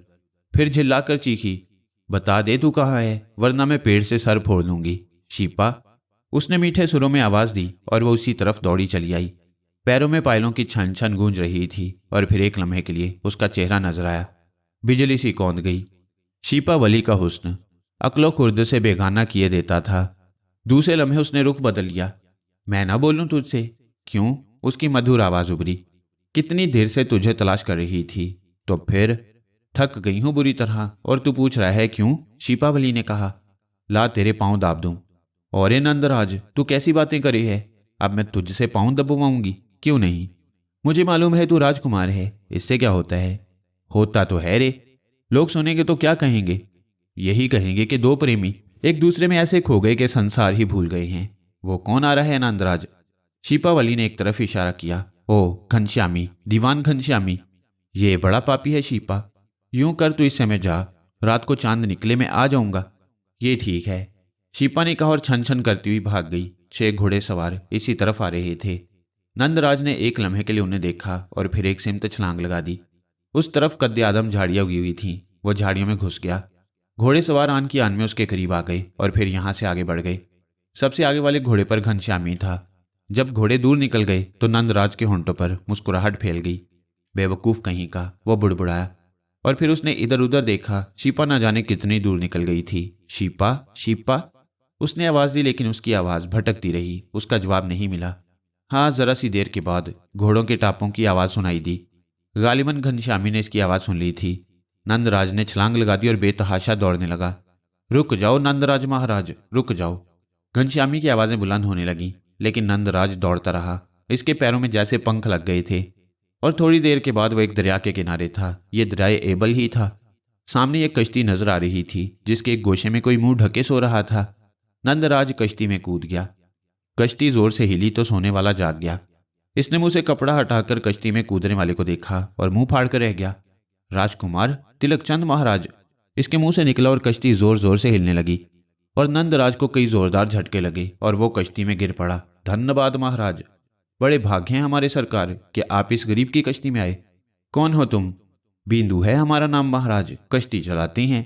फिर झिल्लाकर चीखी, बता दे तू कहाँ है, वरना मैं पेड़ से सर फोड़ लूंगी। शिपा, उसने मीठे सुरों में आवाज दी और वह उसी तरफ दौड़ी चली आई। पैरों में पायलों की छन छन गूंज रही थी और फिर एक लम्हे के लिए उसका चेहरा नजर आया। बिजली सी कौंध गई। शिपावली का हुस्न अक्लो खुर्द से बेगाना किए देता था। दूसरे लम्हे उसने रुख बदल लिया। मैं ना बोलूं तुझसे? क्यों? उसकी मधुर आवाज उभरी। कितनी देर से तुझे तलाश कर रही थी। तो फिर? थक गई हूं बुरी तरह और तू पूछ रहा है क्यों? शिपावली ने कहा। ला तेरे पांव दाब दूं। और नंदराज, तू कैसी बातें करी है? अब मैं तुझसे पांव दबवाऊंगी? क्यों नहीं? मुझे मालूम है तू राजकुमार है, इससे क्या होता है? होता तो है रे। लोग सुनेंगे तो क्या कहेंगे? यही कहेंगे कि दो प्रेमी एक दूसरे में ऐसे खो गए कि संसार ही भूल गए हैं। वो कौन आ रहा है नंदराज? शिपावली ने एक तरफ इशारा किया। ओ घनश्यामी, दीवान घनश्यामी। ये बड़ा पापी है शिपा। यूं कर तू इस समय जा, रात को चांद निकले मैं आ जाऊंगा। ये ठीक है, शिपा ने कहा और छन छन करती हुई भाग गई। 6 घोड़े सवार इसी तरफ आ रहे थे। नंदराज ने एक लम्हे के लिए उन्हें देखा और फिर एक सिमत छलांग लगा दी। उस तरफ कद्दे आदम झाड़ियां उगी हुई थीं। वह झाड़ियों में घुस गया। घोड़े सवार आन की आन में उसके करीब आ गए और फिर यहां से आगे बढ़ गए। सबसे आगे वाले घोड़े पर घनश्यामी था। जब घोड़े दूर निकल गए तो नंदराज के होंठों पर मुस्कुराहट फैल गई। बेवकूफ कहीं का, वह बुड़बुड़ाया और फिर उसने इधर उधर देखा। शिपा न जाने कितनी दूर निकल गई थी। शिपा, शिपा, उसने आवाज दी, लेकिन उसकी आवाज भटकती रही। उसका जवाब नहीं मिला। हाँ, जरा सी देर के बाद घोड़ों के टापों की आवाज सुनाई दी। गालिबन घनश्यामी ने इसकी आवाज सुन ली थी। नंदराज ने छलांग लगा दी और बेतहाशा दौड़ने लगा। रुक जाओ नंदराज महाराज, रुक जाओ। घनश्यामी की आवाजें बुलंद होने लगीं, लेकिन नंदराज दौड़ता रहा। इसके पैरों में जैसे पंख लग गए थे और थोड़ी देर के बाद वह एक दरिया के किनारे था। यह दरियाए एबल ही था। सामने एक कश्ती नजर आ रही थी जिसके एक गोशे में कोई मुंह ढके सो रहा था। नंदराज कश्ती में कूद गया। कश्ती जोर से हिली तो सोने वाला जाग गया। इसने मुंह से कपड़ा हटाकर कश्ती में कूदने वाले को देखा और मुंह फाड़ कर रह गया। राजकुमार, तिलकचंद महाराज, इसके मुंह से निकला और कश्ती जोर जोर से हिलने लगी और नंदराज को कई जोरदार झटके लगे और वो कश्ती में गिर पड़ा। धन्यवाद महाराज, बड़े भाग्य हैं हमारे सरकार कि आप इस गरीब की कश्ती में आए। कौन हो तुम? बिंदु है हमारा नाम महाराज, कश्ती चलाते हैं।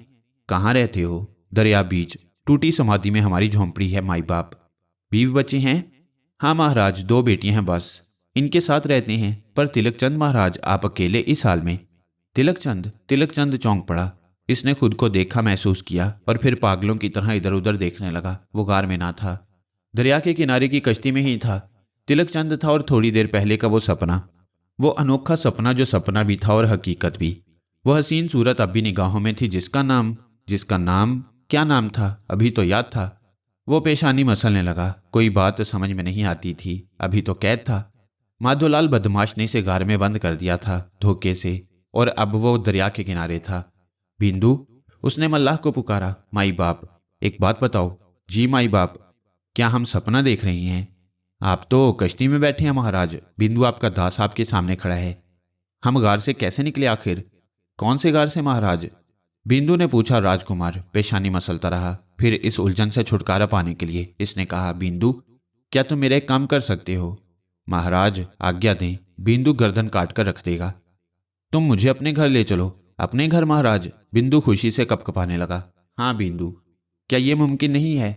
कहाँ रहते हो? दरिया बीच टूटी समाधि में हमारी झोंपड़ी है। माई बाप बीवी बच्चे हैं? हाँ महाराज, 2 बेटियां हैं बस, इनके साथ रहते हैं। पर तिलकचंद महाराज, आप अकेले इस हाल में? तिलकचंद चौंक पड़ा। इसने खुद को देखा महसूस किया और फिर पागलों की तरह इधर उधर देखने लगा। वो गार में ना था, दरिया के किनारे की कश्ती में ही था। तिलकचंद था और थोड़ी देर पहले का वो सपना, वो अनोखा सपना जो सपना भी था और हकीकत भी। वो हसीन सूरत अब भी निगाहों में थी, जिसका नाम क्या नाम था? अभी तो याद था। वो पेशानी मसलने लगा। कोई बात समझ में नहीं आती थी। अभी तो कैद था। माधोलाल बदमाश ने इसे गार में बंद कर दिया था धोखे से, और अब वो दरिया के किनारे था। बिंदु, उसने मल्लाह को पुकारा। माई बाप, एक बात बताओ। जी माई बाप, क्या हम सपना देख रही हैं? आप तो कश्ती में बैठे हैं महाराज। बिंदु, आपका दास आपके सामने खड़ा है। हम गार से कैसे निकले आखिर? कौन से गार से महाराज? बिंदु ने पूछा। राजकुमार पेशानी मसलता रहा। फिर इस उलझन से छुटकारा पाने के लिए इसने कहा, बिंदु, क्या तुम मेरा एक काम कर सकते हो? महाराज आज्ञा दें। बिंदु गर्दन काट कर रख देगा। तुम मुझे अपने घर ले चलो। अपने घर महाराज? बिंदु खुशी से कपकपाने लगा। हाँ बिंदु, क्या ये मुमकिन नहीं है?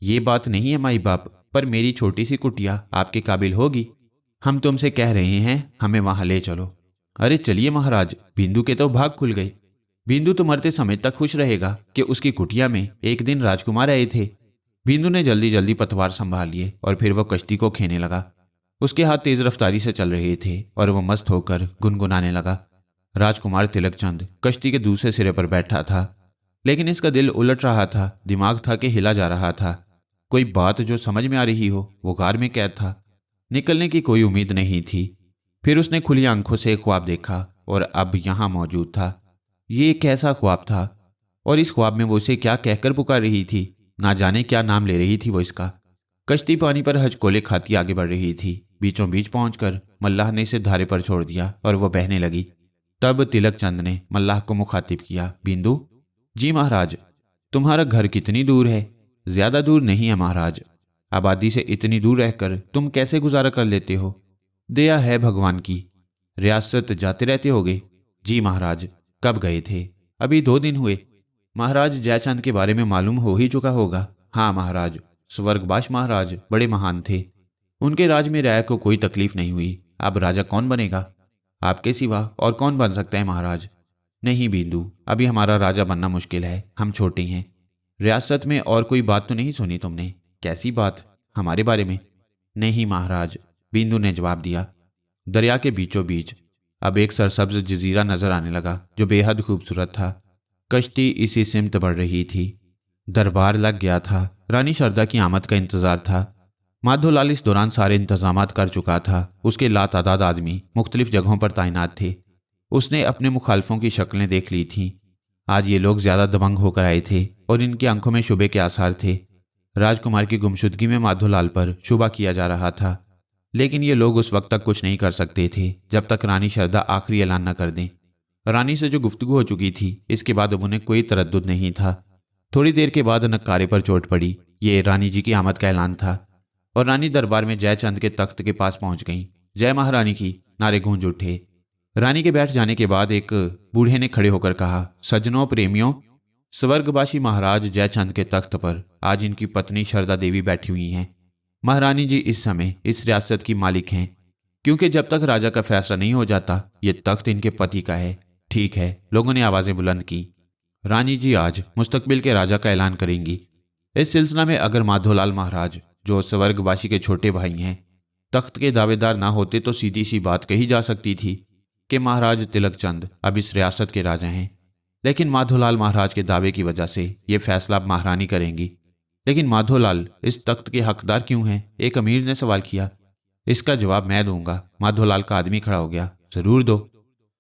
ये बात नहीं है माई बाप, पर मेरी छोटी सी कुटिया आपके काबिल होगी। हम तुमसे कह रहे हैं, हमें वहां ले चलो। अरे चलिए महाराज। बिंदु के तो भाग खुल गए। बिंदु तो मरते समय तक खुश रहेगा कि उसकी कुटिया में एक दिन राजकुमार आए थे। बिंदु ने जल्दी जल्दी पतवार संभाल लिए और फिर वह कश्ती को खेने लगा। उसके हाथ तेज रफ्तारी से चल रहे थे और वह मस्त होकर गुनगुनाने लगा। राजकुमार तिलकचंद कश्ती के दूसरे सिरे पर बैठा था, लेकिन इसका दिल उलट रहा था। दिमाग था कि हिला जा रहा था। कोई बात जो समझ में आ रही हो। वो गार में कैद था, निकलने की कोई उम्मीद नहीं थी। फिर उसने खुली आंखों से एक ख्वाब देखा और अब यहां मौजूद था। ये एक कैसा ख्वाब था, और इस ख्वाब में वो उसे क्या कहकर पुकार रही थी? ना जाने क्या नाम ले रही थी वो इसका। कश्ती पानी पर हचकोले खाती आगे बढ़ रही थी। बीचों बीच पहुंचकर मल्लाह ने इसे धारे पर छोड़ दिया और वह बहने लगी। तब तिलकचंद ने मल्लाह को मुखातिब किया। बिंदु, जी महाराज। तुम्हारा घर कितनी दूर है? ज्यादा दूर नहीं है महाराज। आबादी से इतनी दूर रहकर तुम कैसे गुजारा कर लेते हो? दया है भगवान की। रियासत जाते रहते होगे? जी महाराज। कब गए थे? अभी 2 दिन हुए। महाराज जयचंद के बारे में मालूम हो ही चुका होगा। हाँ महाराज। स्वर्गवास महाराज बड़े महान थे। उनके राज में राय को कोई तकलीफ नहीं हुई। अब राजा कौन बनेगा? आपके सिवा और कौन बन सकता है महाराज? नहीं बिंदु, अभी हमारा राजा बनना मुश्किल है। हम छोटे हैं। रियासत में और कोई बात तो नहीं सुनी तुमने? कैसी बात? हमारे बारे में? नहीं महाराज, बिंदु ने जवाब दिया। दरिया के बीचों बीच अब एक सरसब्ज जजीरा नजर आने लगा जो बेहद खूबसूरत था। कश्ती इसी सिमत बढ़ रही थी। दरबार लग गया था। रानी शारदा की आमद का इंतजार था। माधोलाल इस दौरान सारे इंतजामात कर चुका था। उसके लातादाद आदमी मुख्तलिफ जगहों पर तैनात थे। उसने अपने मुखालफों की शक्लें देख ली थीं। आज ये लोग ज्यादा दबंग होकर आए थे और इनकी आंखों में शुबे के आसार थे। राजकुमार की गुमशुदगी में माधोलाल पर शुबा किया जा रहा था, लेकिन ये लोग उस वक्त तक कुछ नहीं कर सकते थे जब तक रानी शारदा आखिरी ऐलान न कर दें। रानी से जो गुफ्तगू हो चुकी थी, इसके बाद अब उन्हें कोई तरद्दुद नहीं था। थोड़ी देर के बाद नक्कारे पर चोट पड़ी। ये रानी जी की आमद का ऐलान था और रानी दरबार में जयचंद के तख्त के पास पहुंच गईं। जय महारानी की नारे गूंज उठे। रानी के बैठ जाने के बाद एक बूढ़े ने खड़े होकर कहा, सज्जनों प्रेमियों, स्वर्गवासी महाराज जयचंद के तख्त पर आज इनकी पत्नी शारदा देवी बैठी हुई हैं। महारानी जी इस समय इस रियासत की मालिक हैं, क्योंकि जब तक राजा का फैसला नहीं हो जाता ये तख्त इनके पति का है। ठीक है, लोगों ने आवाजें बुलंद की। रानी जी आज मुस्तकबिल के राजा का ऐलान करेंगी। इस सिलसिला में अगर माधोलाल महाराज, जो स्वर्गवासी के छोटे भाई हैं, तख्त के दावेदार ना होते तो सीधी सी बात कही जा सकती थी कि महाराज तिलकचंद अब इस रियासत के राजा हैं। लेकिन माधोलाल महाराज के दावे की वजह से ये फैसला अब महारानी करेंगी। लेकिन माधोलाल इस तख्त के हकदार क्यों हैं? एक अमीर ने सवाल किया। इसका जवाब मैं दूंगा। माधोलाल का आदमी खड़ा हो गया। जरूर दो।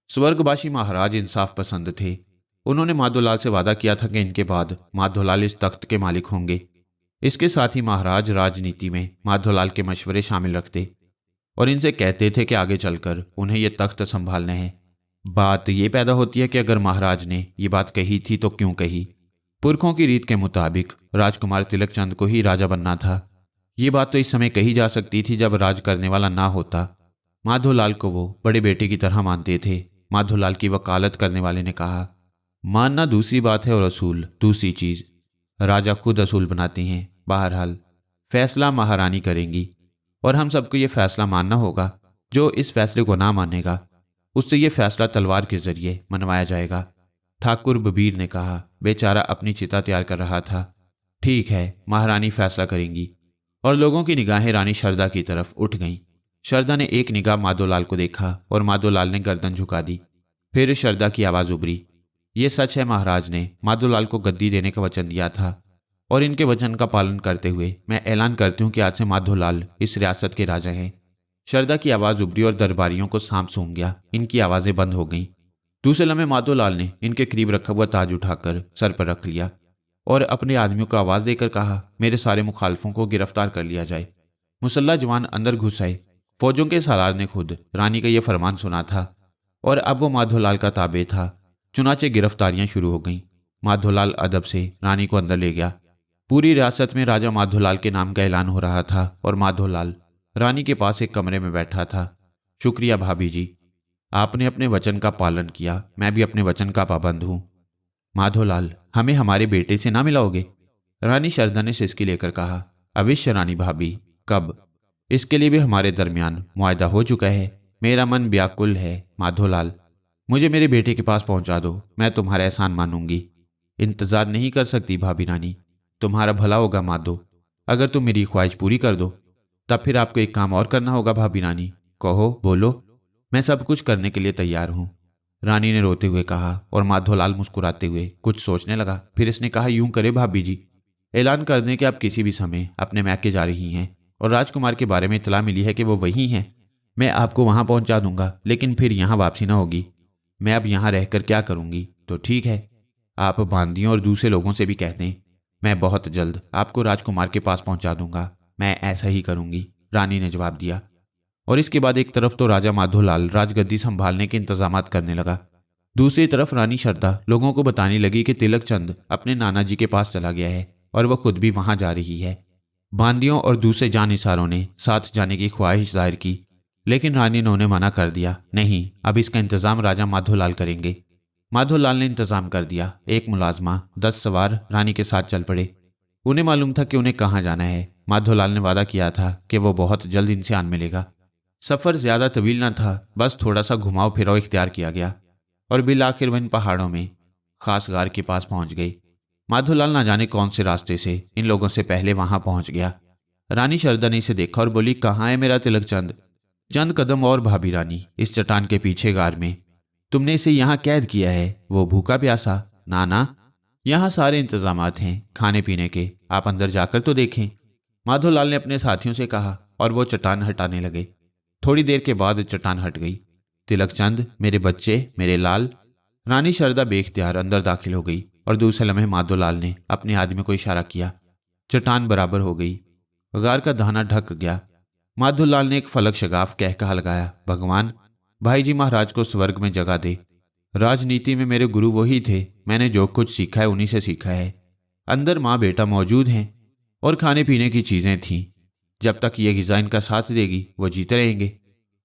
स्वर्गवासी महाराज इंसाफ पसंद थे। उन्होंने माधोलाल से वादा किया था कि इनके बाद माधोलाल इस तख्त के मालिक होंगे। इसके साथ ही महाराज राजनीति में माधोलाल के मशवरे शामिल रखते और इनसे कहते थे कि आगे चलकर उन्हें यह तख्त संभालना है। बात ये पैदा होती है कि अगर महाराज ने ये बात कही थी तो क्यों कही। पुरखों की रीत के मुताबिक राजकुमार तिलकचंद को ही राजा बनना था। ये बात तो इस समय कही जा सकती थी जब राज करने वाला ना होता। माधोलाल को वो बड़े बेटे की तरह मानते थे। माधोलाल की वकालत करने वाले ने कहा, मानना दूसरी बात है और असूल दूसरी चीज। राजा खुद असूल बनाते हैं। बहरहाल फैसला महारानी करेंगी और हम सबको ये फैसला मानना होगा। जो इस फैसले को ना मानेगा उससे ये फैसला तलवार के जरिए मनवाया जाएगा। ठाकुर बबीर ने कहा। बेचारा अपनी चिता तैयार कर रहा था। ठीक है, महारानी फैसला करेंगी। और लोगों की निगाहें रानी शारदा की तरफ उठ गईं। शारदा ने एक निगाह माधोलाल को देखा और माधोलाल ने गर्दन झुका दी। फिर शारदा की आवाज उभरी, ये सच है, महाराज ने माधोलाल को गद्दी देने का वचन दिया था और इनके वचन का पालन करते हुए मैं ऐलान करती हूँ कि आज से माधोलाल इस रियासत के राजा हैं। शारदा की आवाज उभरी और दरबारियों को सांप सूंघ गया। इनकी आवाजें बंद हो गईं। दूसरे लम्हे माधोलाल ने इनके करीब रखा हुआ ताज उठाकर सर पर रख लिया और अपने आदमियों को आवाज देकर कहा, मेरे सारे मुखालफों को गिरफ्तार कर लिया जाए। मुसल्ला जवान अंदर घुस आए। फौजों के सालार ने खुद रानी का यह फरमान सुना था और अब वो माधोलाल का ताबे था। चुनाचे गिरफ्तारियां शुरू हो गईं। माधोलाल अदब से रानी को अंदर ले गया। पूरी रियासत में राजा माधोलाल के नाम का ऐलान हो रहा था और माधोलाल रानी के पास एक कमरे में बैठा था। शुक्रिया भाभी जी, आपने अपने वचन का पालन किया। मैं भी अपने वचन का पाबंद हूं। माधोलाल, हमें हमारे बेटे से ना मिलाओगे? रानी शारदा ने सिसकी लेकर कहा। अवश्य रानी भाभी। कब? इसके लिए भी हमारे दरमियान मुआयदा हो चुका है। मेरा मन व्याकुल है। माधोलाल, मुझे मेरे बेटे के पास पहुंचा दो। मैं तुम्हारा एहसान मानूंगी। इंतजार नहीं कर सकती भाभी रानी। तुम्हारा भला होगा माधो। अगर तुम मेरी ख्वाहिश पूरी कर दो तब फिर आपको एक काम और करना होगा भाभी रानी। कहो, बोलो। मैं सब कुछ करने के लिए तैयार हूं, रानी ने रोते हुए कहा और माधोलाल मुस्कुराते हुए कुछ सोचने लगा। फिर इसने कहा, यूं करे भाभी जी, ऐलान कर दें कि आप किसी भी समय अपने मैके जा रही हैं और राजकुमार के बारे में इतला मिली है कि वो वही हैं। मैं आपको वहां पहुंचा दूंगा, लेकिन फिर यहां वापसी ना होगी। मैं अब यहां रहकर क्या करूंगी? तो ठीक है, आप बांदियों और दूसरे लोगों से भी कह दें, मैं बहुत जल्द आपको राजकुमार के पास पहुंचा दूंगा। मैं ऐसा ही करूंगी, रानी ने जवाब दिया। और इसके बाद एक तरफ तो राजा माधोलाल राजगद्दी संभालने के इंतजामात करने लगा, दूसरी तरफ रानी शारदा लोगों को बताने लगी कि तिलकचंद अपने नाना जी के पास चला गया है और वह खुद भी वहां जा रही है। बांदियों और दूसरे जानिसारों ने साथ जाने की ख्वाहिश जाहिर की, लेकिन रानी ने उन्हें मना कर दिया। नहीं, अब इसका इंतजाम राजा माधोलाल करेंगे। माधोलाल ने इंतजाम कर दिया। एक मुलाजमा 10 सवार रानी के साथ चल पड़े। उन्हें मालूम था कि उन्हें कहाँ जाना है। माधोलाल ने वादा किया था कि वो बहुत जल्द इनसे आन मिलेगा। सफर ज्यादा तवील न था, बस थोड़ा सा घुमाव फिराव इख्तियार किया गया और बिल आखिर वह इन पहाड़ों में खास गार के पास पहुंच गई। माधोलाल ना जाने कौन से रास्ते से इन लोगों से पहले वहां पहुंच गया। रानी शारदा ने इसे देखा और बोली, कहाँ है मेरा तिलकचंद? चंद कदम और भाभी रानी, इस चट्टान के पीछे गार में। तुमने इसे यहाँ कैद किया है, वो भूखा प्यासा? ना, यहाँ सारे इंतजामात हैं खाने पीने के, आप अंदर जाकर तो देखें। माधोलाल ने अपने साथियों से कहा और वो चट्टान हटाने लगे। थोड़ी देर के बाद चट्टान हट गई। तिलकचंद, मेरे बच्चे, मेरे लाल। रानी शारदा बेख्तियार अंदर दाखिल हो गई और दूसरे लम्हे माधोलाल ने अपने आदमी को इशारा किया। चट्टान बराबर हो गई, गार का दाना ढक गया। माधोलाल ने एक फलक शगाफ कह कहा लगाया, भगवान, भाई जी महाराज को स्वर्ग में जगह दे। राजनीति में मेरे गुरु वही थे, मैंने जो कुछ सीखा है उन्हीं से सीखा है। अंदर माँ बेटा मौजूद हैं और खाने पीने की चीजें थीं। जब तक ये ग़िज़ा इनका साथ देगी वो जीते रहेंगे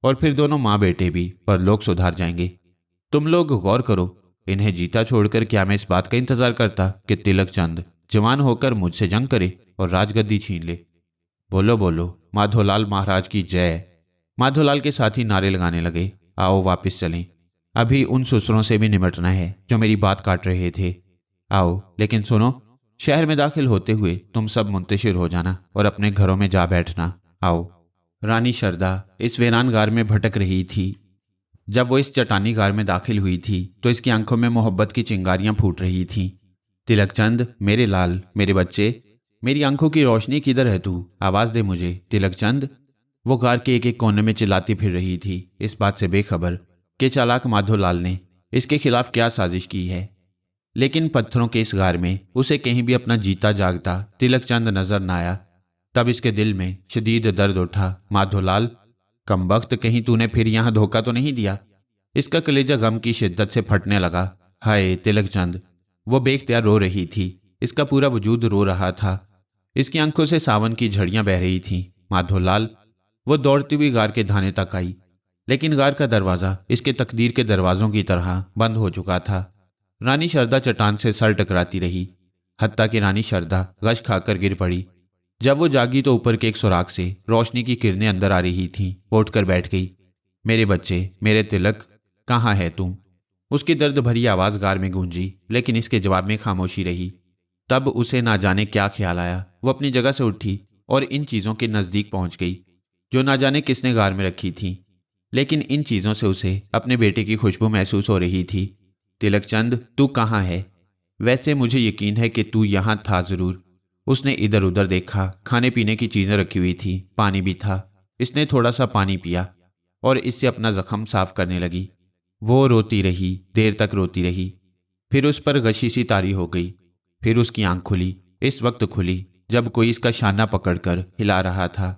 और फिर दोनों माँ बेटे भी परलोक सुधार जाएंगे। तुम लोग गौर करो, इन्हें जीता छोड़कर क्या मैं इस बात का इंतजार करता कि तिलकचंद जवान होकर मुझसे जंग करे और राजगद्दी छीन ले? बोलो बोलो, माधोलाल महाराज की जय। माधोलाल के साथी नारे लगाने लगे, आओ वापस चलें, अभी उन ससुरों से भी निपटना है जो मेरी बात काट रहे थे। आओ, लेकिन सुनो, शहर में दाखिल होते हुए तुम सब मुंतशिर हो जाना और अपने घरों में जा बैठना। आओ। रानी शारदा इस वीरान गार में भटक रही थी। जब वो इस चट्टानी गार में दाखिल हुई थी तो इसकी आंखों में मोहब्बत की चिंगारियां फूट रही थीं। तिलकचंद, मेरे लाल, मेरे बच्चे, मेरी आंखों की रोशनी किधर है तू? आवाज दे मुझे, तिलकचंद। वो गार के एक एक कोने में चिल्लाती फिर रही थी, इस बात से बेखबर कि चालाक माधोलाल ने इसके खिलाफ क्या साजिश की है। लेकिन पत्थरों के इस गार में उसे कहीं भी अपना जीता जागता तिलकचंद नजर न आया। तब इसके दिल में शदीद दर्द उठा। माधोलाल, कमबख्त, कहीं तूने फिर यहां धोखा तो नहीं दिया? इसका कलेजा गम की शिद्दत से फटने लगा। हाय तिलकचंद, वो बेख्तियार रो रही थी। इसका पूरा वजूद रो रहा था। इसकी आंखों से सावन की झड़ियां बह रही थीं। माधोलाल, वो दौड़ती हुई गार के धाने तक आई, लेकिन गार का दरवाज़ा इसके तकदीर के दरवाज़ों की तरह बंद हो चुका था। रानी शरदा चट्टान से सर टकराती रही, हत्ता कि रानी शरदा गश खाकर गिर पड़ी। जब वो जागी तो ऊपर के एक सुराग से रोशनी की किरणें अंदर आ रही थीं। वो उठकर बैठ गई। मेरे बच्चे, मेरे तिलक, कहाँ है तुम? उसकी दर्द भरी आवाज़ गार में गूंजी, लेकिन इसके जवाब में खामोशी रही। तब उसे ना जाने क्या ख्याल आया। वो अपनी जगह से उठी और इन चीज़ों के नज़दीक पहुंच गई जो ना जाने किसने गार में रखी थी। लेकिन इन चीज़ों से उसे अपने बेटे की खुशबू महसूस हो रही थी। तिलकचंद, तू कहाँ है? वैसे मुझे यकीन है कि तू यहाँ था ज़रूर। उसने इधर उधर देखा। खाने पीने की चीज़ें रखी हुई थी, पानी भी था। इसने थोड़ा सा पानी पिया और इससे अपना जख्म साफ करने लगी। वो रोती रही, देर तक रोती रही। फिर उस पर गशी सी तारी हो गई। फिर उसकी आंख खुली। इस वक्त खुली जब कोई इसका शाना पकड़कर हिला रहा था।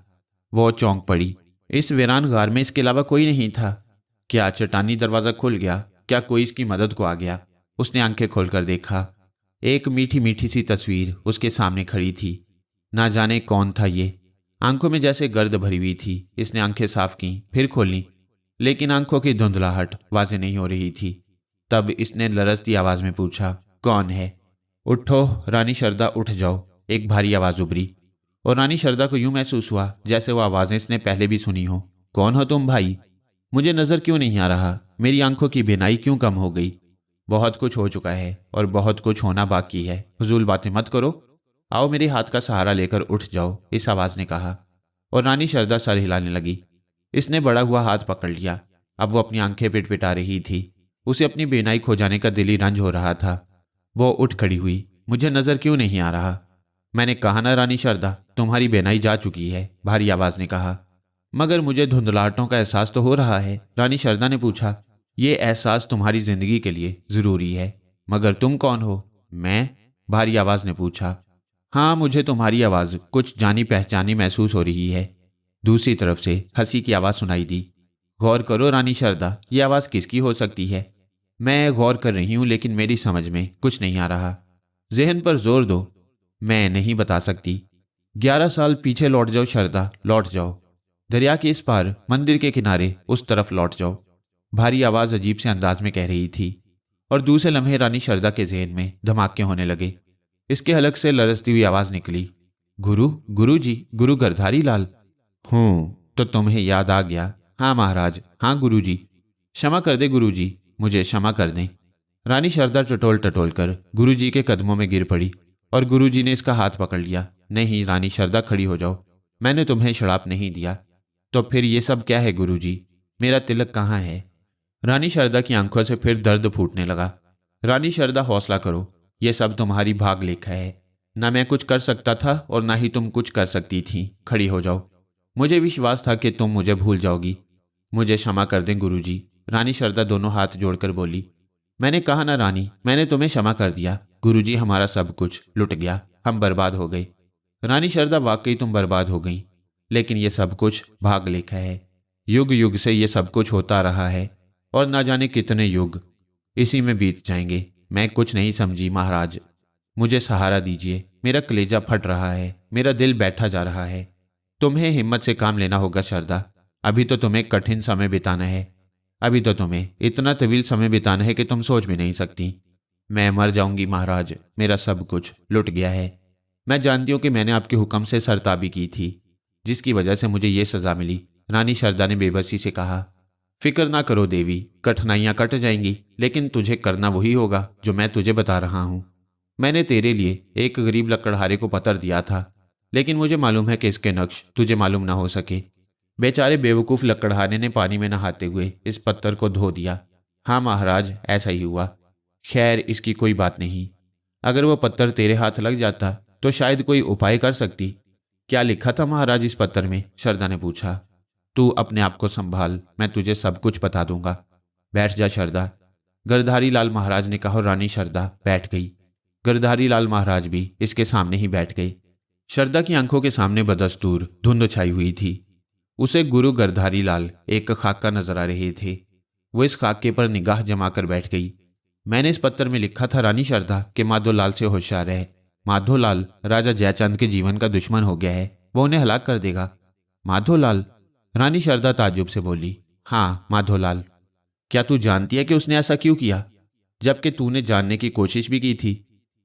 वो चौंक पड़ी। इस वीरान गार में इसके अलावा कोई नहीं था। क्या चट्टानी दरवाज़ा खुल गया? क्या कोई इसकी मदद को आ गया? उसने आंखें खोलकर देखा। एक मीठी मीठी सी तस्वीर उसके सामने खड़ी थी। ना जाने कौन था ये। आंखों में जैसे गर्द भरी हुई थी। इसने आंखें साफ की, फिर खोली, लेकिन आंखों की धुंधलाहट वाज़ेह नहीं हो रही थी। तब इसने लरजती आवाज़ में पूछा, कौन है? उठो रानी शरदा, उठ जाओ। एक भारी आवाज़ उभरी और रानी शरदा को यूं महसूस हुआ जैसे वो आवाज़ें इसने पहले भी सुनी हो। कौन हो तुम भाई? मुझे नज़र क्यों नहीं आ रहा? मेरी आंखों की बीनाई क्यों कम हो गई? बहुत कुछ हो चुका है और बहुत कुछ होना बाकी है। फजूल बातें मत करो। आओ मेरे हाथ का सहारा लेकर उठ जाओ, इस आवाज़ ने कहा। और रानी शरदा सर हिलाने लगी। इसने बड़ा हुआ हाथ पकड़ लिया। अब वो अपनी आंखें पिटपिटा रही थी। उसे अपनी बेनाई खो जाने का दिली रंज हो रहा था। वो उठ खड़ी हुई। मुझे नज़र क्यों नहीं आ रहा? मैंने कहा ना रानी शरदा, तुम्हारी बेनाई जा चुकी है, भारी आवाज़ ने कहा। मगर मुझे धुंधलाहटों का एहसास तो हो रहा है। रानी शरदा ने पूछा। ये एहसास तुम्हारी जिंदगी के लिए ज़रूरी है, मगर तुम कौन हो? मैं? भारी आवाज़ ने पूछा। हाँ, मुझे तुम्हारी आवाज़ कुछ जानी पहचानी महसूस हो रही है। दूसरी तरफ से हंसी की आवाज़ सुनाई दी। गौर करो रानी शरदा, ये आवाज़ किसकी हो सकती है? मैं गौर कर रही हूँ, लेकिन मेरी समझ में कुछ नहीं आ रहा। जहन पर जोर दो। मैं नहीं बता सकती। 11 साल पीछे लौट जाओ शरदा, लौट जाओ। दरिया के इस पार, मंदिर के किनारे, उस तरफ लौट जाओ। भारी आवाज़ अजीब से अंदाज में कह रही थी। और दूसरे लम्हे रानी शरदा के जहन में धमाके होने लगे। इसके हलक से लरजती हुई आवाज़ निकली। गुरु, गुरु जी, गुरु गिरधारी लाल। तो तुम्हें याद आ गया? हाँ महाराज, हाँ गुरु जी। क्षमा कर दे गुरु जी, मुझे क्षमा कर दें। रानी शरदा टटोल टटोल कर गुरु जी के कदमों में गिर पड़ी और गुरु जी ने इसका हाथ पकड़ लिया। नहीं रानी शरदा, खड़ी हो जाओ। मैंने तुम्हें शराब नहीं दिया। तो फिर ये सब क्या है गुरु जी? मेरा तिलक कहाँ है? रानी शरदा की आंखों से फिर दर्द फूटने लगा। रानी शरदा, हौसला करो। यह सब तुम्हारी भाग लेखा है। ना मैं कुछ कर सकता था और ना ही तुम कुछ कर सकती थी। खड़ी हो जाओ। मुझे विश्वास था कि तुम मुझे भूल जाओगी। मुझे क्षमा कर दें गुरुजी। रानी शरदा दोनों हाथ जोड़कर बोली। मैंने कहा ना रानी, मैंने तुम्हें क्षमा कर दिया। गुरुजी, हमारा सब कुछ लुट गया, हम बर्बाद हो गए। रानी शरदा, वाकई तुम बर्बाद हो गई, लेकिन ये सब कुछ भाग लेखा है। युग युग से ये सब कुछ होता रहा है और ना जाने कितने युग इसी में बीत जाएंगे। मैं कुछ नहीं समझी महाराज, मुझे सहारा दीजिए। मेरा कलेजा फट रहा है, मेरा दिल बैठा जा रहा है। तुम्हें हिम्मत से काम लेना होगा शरदा। अभी तो तुम्हें कठिन समय बिताना है। अभी तो तुम्हें इतना तवील समय बिताना है कि तुम सोच भी नहीं सकती। मैं मर जाऊंगी महाराज, मेरा सब कुछ लुट गया है। मैं जानती हूँ कि मैंने आपके हुक्म से सरताबी की थी, जिसकी वजह से मुझे ये सज़ा मिली। रानी शरदा ने बेबसी से कहा। फिक्र ना करो देवी, कठिनाइयाँ कट जाएंगी, लेकिन तुझे करना वही होगा जो मैं तुझे बता रहा हूँ। मैंने तेरे लिए एक गरीब लकड़हारे को पत्थर दिया था, लेकिन मुझे मालूम है कि इसके नक्श तुझे मालूम ना हो सके। बेचारे बेवकूफ़ लकड़हारे ने पानी में नहाते हुए इस पत्थर को धो दिया। हाँ महाराज, ऐसा ही हुआ। खैर, इसकी कोई बात नहीं। अगर वो पत्थर तेरे हाथ लग जाता तो शायद कोई उपाय कर सकती। क्या लिखा था महाराज इस पत्थर में? शरदा ने पूछा। तू अपने आप को संभाल, मैं तुझे सब कुछ बता दूंगा। बैठ जा शरदा, गिरधारी लाल महाराज ने कहा। रानी शरदा बैठ गई। गिरधारी लाल महाराज भी इसके सामने ही बैठ गए। शरदा की आंखों के सामने बदस्तूर धुंध छाई हुई थी। उसे गुरु गिरधारी लाल एक खाका नजर आ रहे थे। वो इस खाके पर निगाह जमाकर बैठ गई। मैंने इस पत्र में लिखा था रानी शारदा कि माधोलाल से होशियार रहे। माधोलाल राजा जयचंद के जीवन का दुश्मन हो गया है, वो उन्हें हलाक कर देगा। माधोलाल? रानी शारदा ताज्जुब से बोली। हाँ, माधोलाल। क्या तू जानती है कि उसने ऐसा क्यों किया, जबकि तूने जानने की कोशिश भी की थी?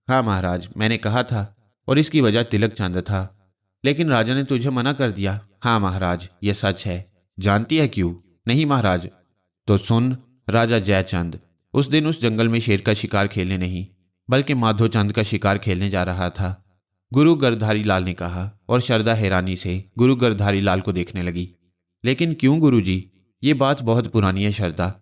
हाँ महाराज, मैंने कहा था, और इसकी वजह तिलक चंद था, लेकिन राजा ने तुझे मना कर दिया। हाँ महाराज, ये सच है। जानती है क्यों? नहीं महाराज। तो सुन, राजा जयचंद उस दिन उस जंगल में शेर का शिकार खेलने नहीं, बल्कि माधोचंद का शिकार खेलने जा रहा था, गुरु गिरधारी लाल ने कहा, और शारदा हैरानी से गुरु गिरधारी लाल को देखने लगी। लेकिन क्यों गुरुजी? ये बात बहुत पुरानी है शारदा,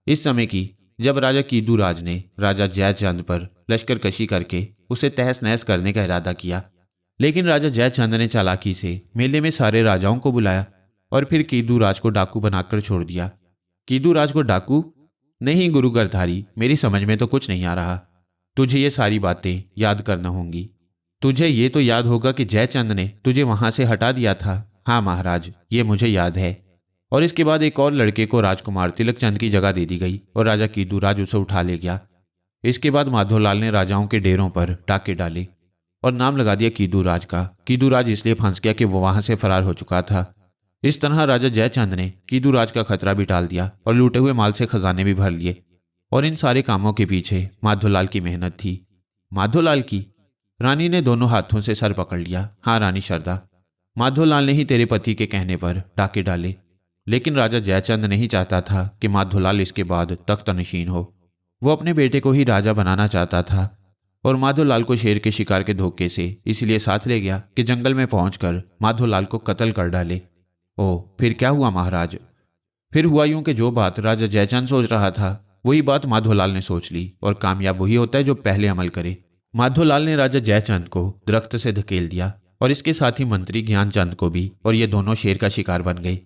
इस समय की, जब राजा कीदूराज ने राजा जयचंद पर लश्कर कशी करके उसे तहस नहस करने का इरादा किया। लेकिन राजा जयचंद ने चालाकी से मेले में सारे राजाओं को बुलाया और फिर कीदूराज को डाकू बनाकर छोड़ दिया। कीदूराज को डाकू? नहीं गुरु गिरधारी, मेरी समझ में तो कुछ नहीं आ रहा। तुझे ये सारी बातें याद करना होंगी। तुझे ये तो याद होगा कि जयचंद ने तुझे वहां से हटा दिया था। हाँ महाराज, ये मुझे याद है। और इसके बाद एक और लड़के को राजकुमार तिलक चंद की जगह दे दी गई और राजा कीदूराज उसे उठा ले गया। इसके बाद माधोलाल ने राजाओं के डेरों पर डाके डाले और नाम लगा दिया कीदूराज का। कीदूराज इसलिए फंस गया कि वो वहां से फरार हो चुका था। इस तरह राजा जयचंद ने कीदूराज का खतरा भी टाल दिया और लूटे हुए माल से खजाने भी भर लिए। और इन सारे कामों के पीछे माधोलाल की मेहनत थी। माधोलाल की? रानी ने दोनों हाथों से सर पकड़ लिया। हाँ रानी शारदा, माधोलाल ने ही तेरे पति के कहने पर डाके डाले। लेकिन राजा जयचंद नहीं चाहता था कि माधोलाल इसके बाद तख्त नशीन हो। वो अपने बेटे को ही राजा बनाना चाहता था और माधोलाल को शेर के शिकार के धोखे से इसलिए साथ ले गया कि जंगल में पहुंचकर माधोलाल को कत्ल कर डाले। ओह, फिर क्या हुआ महाराज? फिर हुआ यूं कि जो बात राजा जयचंद सोच रहा था वही बात माधोलाल ने सोच ली, और कामयाब वही होता है जो पहले अमल करे। माधोलाल ने राजा जयचंद को दरख्त से धकेल दिया और इसके साथ ही मंत्री ज्ञानचंद को भी, और ये दोनों शेर का शिकार बन गए।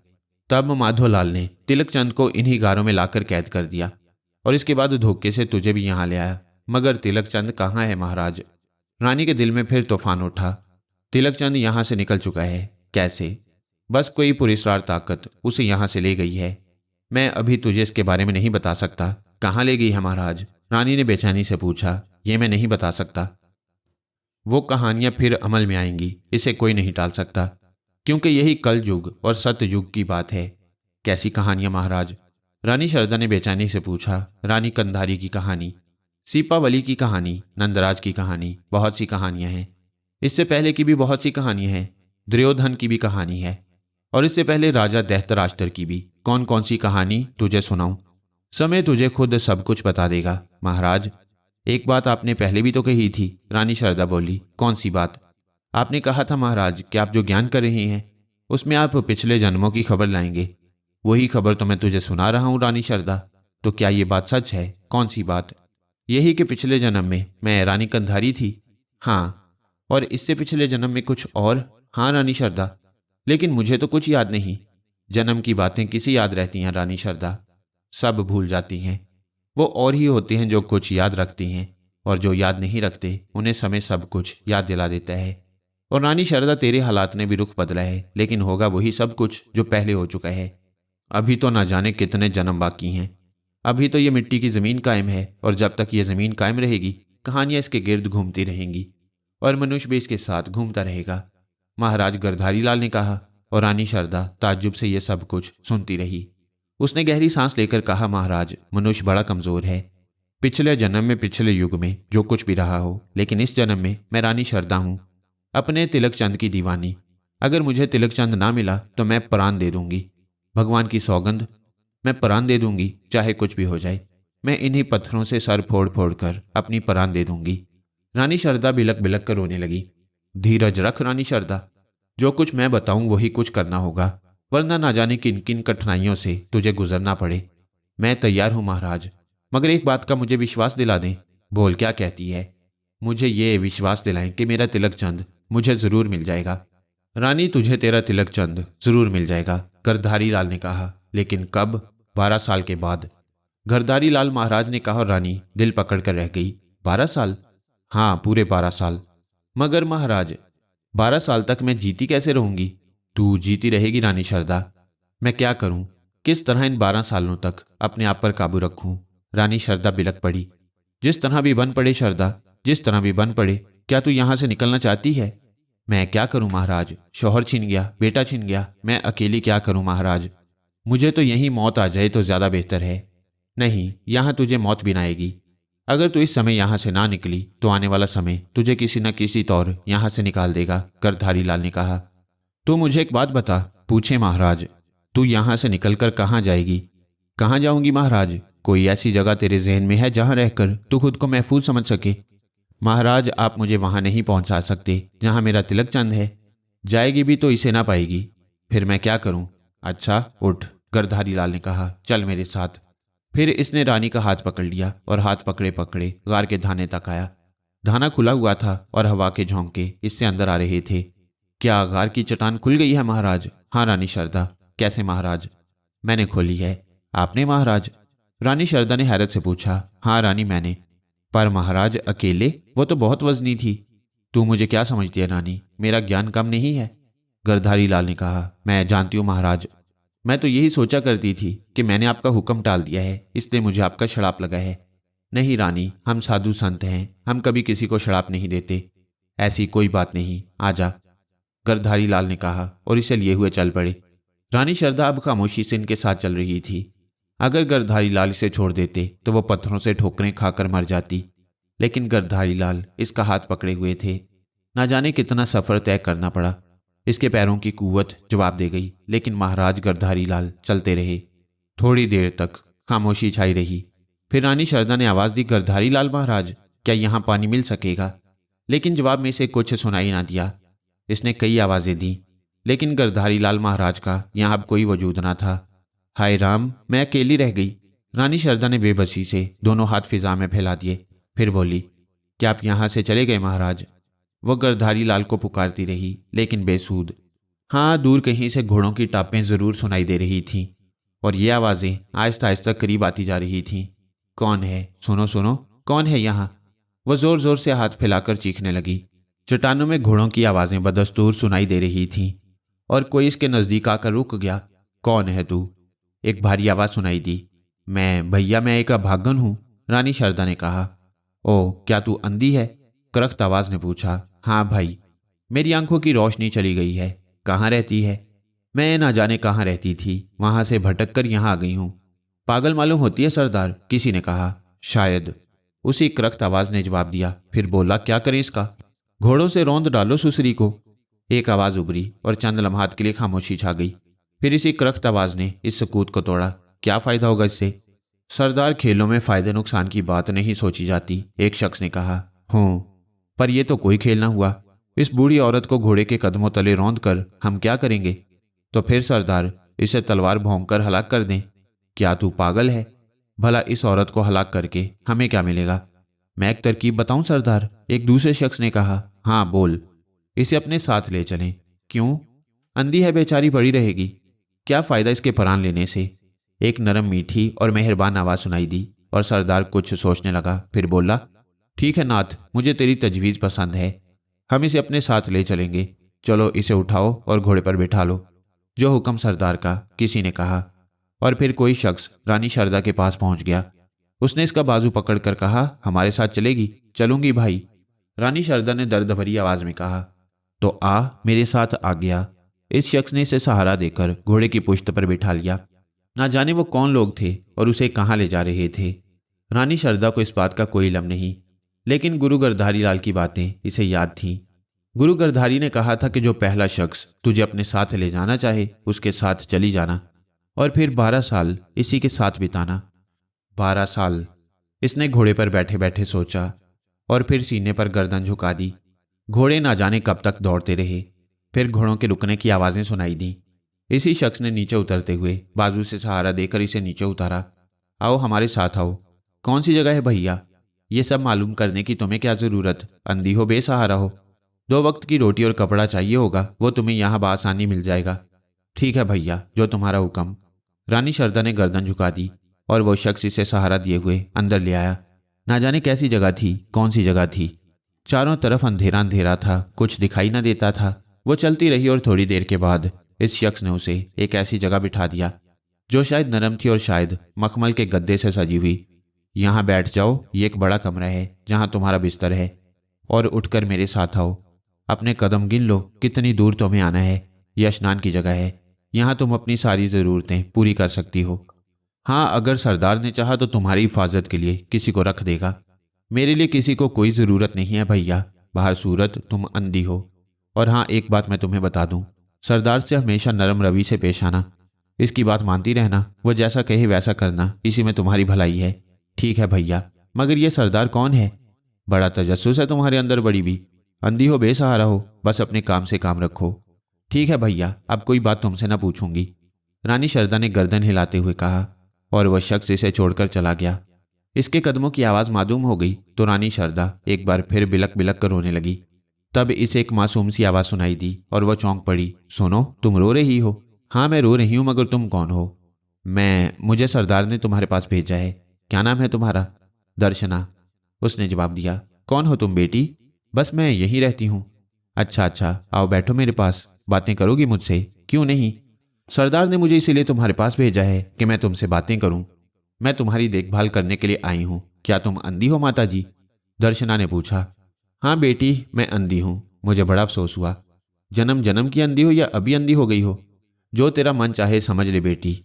तब माधोलाल ने तिलक चंद को इन्हीं गारों में लाकर कैद कर दिया और इसके बाद धोखे से तुझे भी यहाँ ले आया। मगर तिलक चंद कहाँ है महाराज? रानी के दिल में फिर तूफान उठा। तिलक चंद यहाँ से निकल चुका है। कैसे? बस कोई पुरस्कार ताकत उसे यहाँ से ले गई है। मैं अभी तुझे इसके बारे में नहीं बता सकता। कहाँ ले गई है महाराज? रानी ने बेचैनी से पूछा। ये मैं नहीं बता सकता। वो कहानियां फिर अमल में आएंगी, इसे कोई नहीं टाल सकता, क्योंकि यही कल युग और सत्य युग की बात है। कैसी कहानियां महाराज? रानी शारदा ने बेचैनी से पूछा। रानी कंधारी की कहानी, सीपावली की कहानी, नंदराज की कहानी, बहुत सी कहानियां हैं। इससे पहले की भी बहुत सी कहानियां हैं। दुर्योधन की भी कहानी है, और इससे पहले राजा धृतराष्ट्र की भी। कौन कौन सी कहानी तुझे सुनाऊं? समय तुझे खुद सब कुछ बता देगा महाराज। एक बात आपने पहले भी तो कही थी, रानी शारदा बोली। कौन सी बात? आपने कहा था महाराज कि आप जो ज्ञान कर रहे हैं उसमें आप पिछले जन्मों की खबर लाएंगे। वही खबर तो मैं तुझे सुना रहा हूं रानी शारदा। तो क्या ये बात सच है? कौन सी बात? यही कि पिछले जन्म में मैं रानी कंधारी थी। हाँ, और इससे पिछले जन्म में कुछ और? हाँ रानी शारदा, लेकिन मुझे तो कुछ याद नहीं। जन्म की बातें किसी याद रहती हैं रानी शारदा? सब भूल जाती हैं। वो और ही होते हैं जो कुछ याद रखती हैं, और जो याद नहीं रखते उन्हें समय सब कुछ याद दिला देता है। और रानी शारदा, तेरे हालात ने भी रुख बदला है, लेकिन होगा वही सब कुछ जो पहले हो चुका है। अभी तो ना जाने कितने जन्म बाकी हैं। अभी तो ये मिट्टी की ज़मीन कायम है, और जब तक ये ज़मीन कायम रहेगी कहानियाँ इसके गिर्द घूमती रहेंगी और मनुष्य भी इसके साथ घूमता रहेगा, महाराज गिरधारी लाल ने कहा। और रानी शारदा ताज्जुब से ये सब कुछ सुनती रही। उसने गहरी सांस लेकर कहा, महाराज, मनुष्य बड़ा कमज़ोर है। पिछले जन्म में, पिछले युग में जो कुछ भी रहा हो, लेकिन इस जन्म में मैं रानी शारदा हूँ, अपने तिलक चंद की दीवानी। अगर मुझे तिलक चंद ना मिला तो मैं प्राण दे दूंगी। भगवान की सौगंध, मैं प्राण दे दूंगी, चाहे कुछ भी हो जाए। मैं इन्हीं पत्थरों से सर फोड़ फोड़ कर अपनी प्राण दे दूंगी। रानी शारदा बिलक बिलक कर रोने लगी। धीरज रख रानी शारदा, जो कुछ मैं बताऊं वही कुछ करना होगा, वरना ना जाने किन किन कठिनाइयों से तुझे गुजरना पड़े। मैं तैयार हूं महाराज, मगर एक बात का मुझे विश्वास दिला दें। बोल, क्या कहती है? मुझे ये विश्वास दिलाएं कि मेरा तिलक चंद मुझे जरूर मिल जाएगा। रानी, तुझे तेरा तिलक चंद जरूर मिल जाएगा, गिरधारी लाल ने कहा। लेकिन कब? 12 साल के बाद, गिरधारी लाल महाराज ने कहा। और रानी दिल पकड़ कर रह गई। 12 साल? हाँ, पूरे 12 साल। मगर महाराज, 12 साल तक मैं जीती कैसे रहूंगी? तू जीती रहेगी रानी शारदा। मैं क्या करूं? किस तरह इन 12 सालों तक अपने आप पर काबू रखूं? रानी शारदा बिलक पड़ी। जिस तरह भी बन पड़े शारदा, जिस तरह भी बन पड़े, क्या तू यहां से निकलना चाहती है? मैं क्या करूं महाराज, शौहर छिन गया, बेटा छिन गया, मैं अकेली क्या करूं महाराज। मुझे तो यही मौत आ जाए तो ज्यादा बेहतर है। नहीं, यहां तुझे मौत भी ना आएगी। अगर तू इस समय यहां से ना निकली तो आने वाला समय तुझे किसी न किसी तौर यहां से निकाल देगा, गर्धारी लाल ने कहा। तू मुझे एक बात बता, पूछे महाराज, तू यहां से निकलकर कहाँ जाएगी? कहाँ जाऊंगी महाराज? कोई ऐसी जगह तेरे जहन में है जहां रहकर तू खुद को महफूज समझ सके? महाराज, आप मुझे वहां नहीं पहुंचा सकते जहां मेरा तिलक चंद है। जाएगी भी तो इसे ना पाएगी। फिर मैं क्या करूं? अच्छा उठ, गर्धारी लाल ने कहा, चल मेरे साथ। फिर इसने रानी का हाथ पकड़ लिया और हाथ पकड़े पकड़े गार के धाने तक आया। धाना खुला हुआ था और हवा के झोंके इससे अंदर आ रहे थे। क्या गार की चट्टान खुल गई है महाराज? हाँ रानी शारदा। कैसे महाराज? मैंने खोली है। आपने महाराज? रानी शारदा ने हैरत से पूछा। हाँ रानी, मैंने। पर महाराज अकेले? वो तो बहुत वजनी थी। तू मुझे क्या समझती है रानी, मेरा ज्ञान कम नहीं है? गर्धारी लाल ने कहा। मैं जानती हूँ महाराज। मैं तो यही सोचा करती थी कि मैंने आपका हुक्म टाल दिया है, इसलिए मुझे आपका शराप लगा है। नहीं रानी, हम साधु संत हैं, हम कभी किसी को शराप नहीं देते। ऐसी कोई बात नहीं, आजा, गर्धारी लाल ने कहा और इसे लिए हुए चल पड़े। रानी शारदा अब खामोशी से इनके साथ चल रही थी। अगर गर्धारी लाल इसे छोड़ देते तो वो पत्थरों से ठोकरें खाकर मर जाती, लेकिन गर्धारी लाल इसका हाथ पकड़े हुए थे। ना जाने कितना सफर तय करना पड़ा। इसके पैरों की कुव्वत जवाब दे गई, लेकिन महाराज गर्धारी लाल चलते रहे। थोड़ी देर तक खामोशी छाई रही। फिर रानी शारदा ने आवाज दी, गर्धारी लाल महाराज, क्या यहाँ पानी मिल सकेगा? लेकिन जवाब में से कुछ सुनाई ना दिया। इसने कई आवाजें दी, लेकिन गर्धारी लाल महाराज का यहाँ अब कोई वजूद ना था। हाय राम, मैं अकेली रह गई। रानी शारदा ने बेबसी से दोनों हाथ फिजा में फैला दिए। फिर बोली, क्या आप यहाँ से चले गए महाराज? वह गर्धारी लाल को पुकारती रही, लेकिन बेसूद। हाँ, दूर कहीं से घोड़ों की टापें जरूर सुनाई दे रही थीं, और ये आवाजें आहिस्ता आहिस्ता करीब आती जा रही थीं। कौन है? सुनो सुनो, कौन है यहाँ? वह जोर जोर से हाथ फैलाकर चीखने लगी। चट्टानों में घोड़ों की आवाजें बदस्तूर सुनाई दे रही थीं, और कोई इसके नजदीक आकर रुक गया। कौन है तू? एक भारी आवाज सुनाई दी। भैया, मैं एक अभागन हूं, रानी शारदा ने कहा। ओ, क्या तू अंधी है? करख्त आवाज ने पूछा। हाँ भाई, मेरी आंखों की रोशनी चली गई है। कहाँ रहती है? मैं ना जाने कहाँ रहती थी, वहां से भटक कर यहाँ आ गई हूँ। पागल मालूम होती है सरदार, किसी ने कहा। शायद, उसी करख्त आवाज ने जवाब दिया। फिर बोला, क्या करें इसका? घोड़ों से रौंद डालो सुसरी को। एक आवाज उभरी और चंद लम्हात के लिए खामोशी छा गई। फिर इसी करख्त आवाज ने इस सकूत को तोड़ा। क्या फायदा होगा इससे? सरदार, खेलों में फायदे नुकसान की बात नहीं सोची जाती, एक शख्स ने कहा। हूँ, पर यह तो कोई खेल ना हुआ। इस बूढ़ी औरत को घोड़े के कदमों तले रौंद कर हम क्या करेंगे? तो फिर सरदार, इसे तलवार भोंक कर हलाक कर दें। क्या तू पागल है? भला इस औरत को हलाक करके हमें क्या मिलेगा? मैं एक तरकीब बताऊं सरदार, एक दूसरे शख्स ने कहा। हाँ बोल। इसे अपने साथ ले चलें। क्यों? अंधी है बेचारी, पड़ी रहेगी। क्या फायदा इसके प्राण लेने से? एक नरम मीठी और मेहरबान आवाज सुनाई दी और सरदार कुछ सोचने लगा। फिर बोला, ठीक है नाथ, मुझे तेरी तजवीज़ पसंद है। हम इसे अपने साथ ले चलेंगे। चलो इसे उठाओ और घोड़े पर बिठा लो। जो हुक्म सरदार का, किसी ने कहा। और फिर कोई शख्स रानी शारदा के पास पहुंच गया। उसने इसका बाजू पकड़कर कहा, हमारे साथ चलेगी? चलूंगी भाई, रानी शारदा ने दर्द भरी आवाज में कहा। तो आ, मेरे साथ आ गया। इस शख्स ने इसे सहारा देकर घोड़े की पुश्त पर बिठा लिया। ना जाने वो कौन लोग थे और उसे कहाँ ले जा रहे थे। रानी शारदा को इस बात का कोई इल्म नहीं, लेकिन गुरु गर्धारी लाल की बातें इसे याद थीं। गुरु गर्धारी ने कहा था कि जो पहला शख्स तुझे अपने साथ ले जाना चाहे उसके साथ चली जाना, और फिर 12 साल इसी के साथ बिताना। 12 साल, इसने घोड़े पर बैठे बैठे सोचा, और फिर सीने पर गर्दन झुका दी। घोड़े ना जाने कब तक दौड़ते रहे। फिर घोड़ों के रुकने की आवाजें सुनाई दी। इसी शख्स ने नीचे उतरते हुए बाजू से सहारा देकर इसे नीचे उतारा। आओ हमारे साथ आओ। कौन सी जगह है भैया? ये सब मालूम करने की तुम्हें क्या जरूरत? अंधी हो, बेसहारा हो, 2 वक्त की रोटी और कपड़ा चाहिए होगा, वो तुम्हें यहाँ बआसानी मिल जाएगा। ठीक है भैया, जो तुम्हारा हुक्म। रानी शारदा ने गर्दन झुका दी और वो शख्स इसे सहारा दिए हुए अंदर ले आया। ना जाने कैसी जगह थी, कौन सी जगह थी। चारों तरफ अंधेरा अंधेरा था, कुछ दिखाई न देता था। वो चलती रही और थोड़ी देर के बाद इस शख्स ने उसे एक ऐसी जगह बिठा दिया जो शायद नरम थी और शायद मखमल के गद्दे से सजी हुई। यहाँ बैठ जाओ, ये एक बड़ा कमरा है जहाँ तुम्हारा बिस्तर है, और उठकर मेरे साथ आओ। अपने कदम गिन लो, कितनी दूर तुम्हें आना है। यह स्नान की जगह है, यहाँ तुम अपनी सारी ज़रूरतें पूरी कर सकती हो। हाँ, अगर सरदार ने चाहा तो तुम्हारी हिफाजत के लिए किसी को रख देगा। मेरे लिए किसी को कोई ज़रूरत नहीं है भैया। बाहर सूरत तुम अंधी हो। और हाँ, एक बात मैं तुम्हें बता दूं, सरदार से हमेशा नरम रवि से पेश आना, इसकी बात मानती रहना, वो जैसा कहे वैसा करना, इसी में तुम्हारी भलाई है। ठीक है भैया, मगर ये सरदार कौन है? बड़ा तजस्सुस है तुम्हारे अंदर बड़ी भी। अंधी हो बेसहारा हो, बस अपने काम से काम रखो। ठीक है भैया, अब कोई बात तुमसे न पूछूंगी, रानी शारदा ने गर्दन हिलाते हुए कहा, और वह शख्स इसे छोड़कर चला गया। इसके कदमों की आवाज़ मालूम हो गई तो रानी शारदा एक बार फिर बिलक बिलक कर रोने लगी। तब इसे एक मासूम सी आवाज़ सुनाई दी और वह चौंक पड़ी। सुनो, तुम रो रही हो? हाँ, मैं रो रही हूँ, मगर तुम कौन हो? मुझे सरदार ने तुम्हारे पास भेजा है। क्या नाम है तुम्हारा? दर्शना, उसने जवाब दिया। कौन हो तुम बेटी? बस मैं यहीं रहती हूँ। अच्छा अच्छा, आओ बैठो मेरे पास, बातें करोगी मुझसे? क्यों नहीं, सरदार ने मुझे इसीलिए तुम्हारे पास भेजा है कि मैं तुमसे बातें करूं। मैं तुम्हारी देखभाल करने के लिए आई हूं। क्या तुम अंधी हो माता जी? दर्शना ने पूछा। हाँ बेटी, मैं अंधी हूं। मुझे बड़ा अफसोस हुआ। जन्म जन्म की अंधी हो या अभी अंधी हो गई हो? जो तेरा मन चाहे समझ ले बेटी।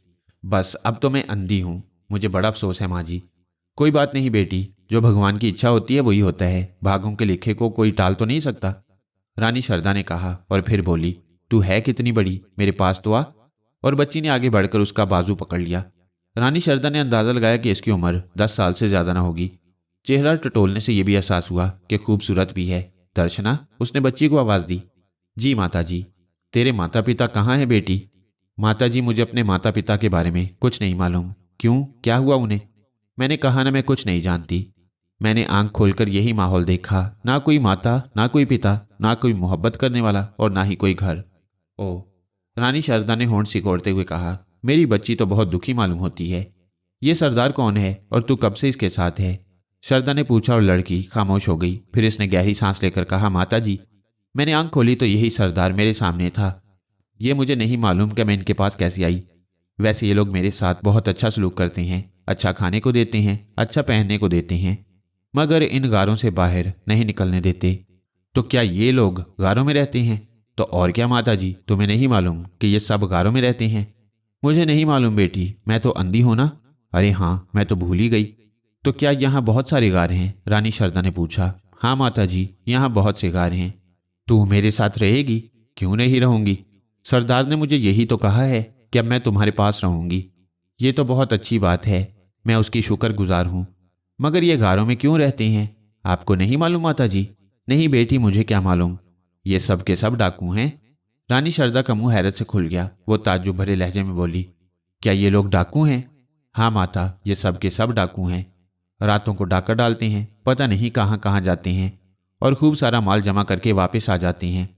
बस अब तो मैं अंधी हूं, मुझे बड़ा अफसोस है माँ जी। कोई बात नहीं बेटी, जो भगवान की इच्छा होती है वही होता है, भागों के लिखे को कोई टाल तो नहीं सकता, रानी शारदा ने कहा। और फिर बोली, तू है कितनी बड़ी, मेरे पास तो आ। और बच्ची ने आगे बढ़कर उसका बाजू पकड़ लिया। रानी शारदा ने अंदाजा लगाया कि इसकी उम्र 10 साल से ज्यादा ना होगी। चेहरा टटोलने से यह भी एहसास हुआ कि खूबसूरत भी है। दर्शना, उसने बच्ची को आवाज दी। जी माता जी। तेरे माता पिता कहाँ हैं बेटी? माता जी, मुझे अपने माता पिता के बारे में कुछ नहीं मालूम। क्यों, क्या हुआ उन्हें? मैंने कहा ना, मैं कुछ नहीं जानती। मैंने आंख खोलकर यही माहौल देखा, ना कोई माता, ना कोई पिता, ना कोई मोहब्बत करने वाला, और ना ही कोई घर। ओह, रानी शारदा ने होंठ सिकोड़ते हुए कहा, मेरी बच्ची तो बहुत दुखी मालूम होती है। ये सरदार कौन है और तू कब से इसके साथ है? शारदा ने पूछा और लड़की खामोश हो गई। फिर इसने गहरी सांस लेकर कहा, माता जी, मैंने आंख खोली तो यही सरदार मेरे सामने था। ये मुझे नहीं मालूम कि मैं इनके पास कैसे आई। वैसे ये लोग मेरे साथ बहुत अच्छा सलूक करते हैं, अच्छा खाने को देते हैं, अच्छा पहनने को देते हैं, मगर इन गारों से बाहर नहीं निकलने देते। तो क्या ये लोग गारों में रहते हैं? तो और क्या माता जी, तुम्हें नहीं मालूम कि ये सब गारों में रहते हैं? मुझे नहीं मालूम बेटी, मैं तो अंधी हूं ना। अरे हाँ, मैं तो भूल ही गई। तो क्या यहाँ बहुत सारे गार हैं? रानी शारदा ने पूछा। हाँ माता जी, यहाँ बहुत से गार हैं। तू मेरे साथ रहेगी? क्यों नहीं रहूंगी, सरदार ने मुझे यही तो कहा है कि अब मैं तुम्हारे पास रहूंगी। ये तो बहुत अच्छी बात है, मैं उसकी शुक्रगुजार हूँ। मगर ये गारों में क्यों रहते हैं, आपको नहीं मालूम माता जी? नहीं बेटी, मुझे क्या मालूम, ये सब के सब डाकू हैं। रानी शारदा का मुंह हैरत से खुल गया। वो ताज्जुब भरे लहजे में बोली, क्या ये लोग डाकू हैं? हाँ माता, ये सब के सब डाकू हैं। रातों को डाका डालते हैं, पता नहीं कहाँ कहाँ जाते हैं, और खूब सारा माल जमा करके वापस आ जाते हैं।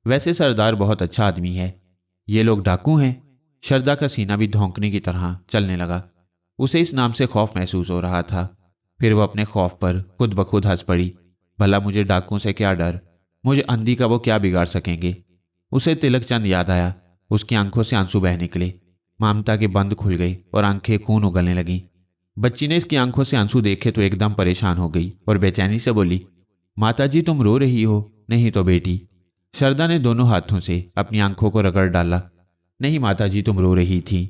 वैसे सरदार बहुत अच्छा आदमी है। ये लोग डाकू हैं? शारदा का सीना भी धौंकने की तरह चलने लगा। उसे इस नाम से खौफ महसूस हो रहा था। फिर वो अपने खौफ पर खुद ब खुद हंस पड़ी। भला मुझे डाकुओं से क्या डर, मुझे अंधी का वो क्या बिगाड़ सकेंगे? उसे तिलक चंद याद आया। उसकी आंखों से आंसू बह निकले। ममता के बंद खुल गई और आंखें खून उगलने लगीं। बच्ची ने इसकी आंखों से आंसू देखे तो एकदम परेशान हो गई और बेचैनी से बोली, माता जी, तुम रो रही हो? नहीं तो बेटी। शारदा ने दोनों हाथों से अपनी आंखों को रगड़ डाला। नहीं माता जी, तुम रो रही थी,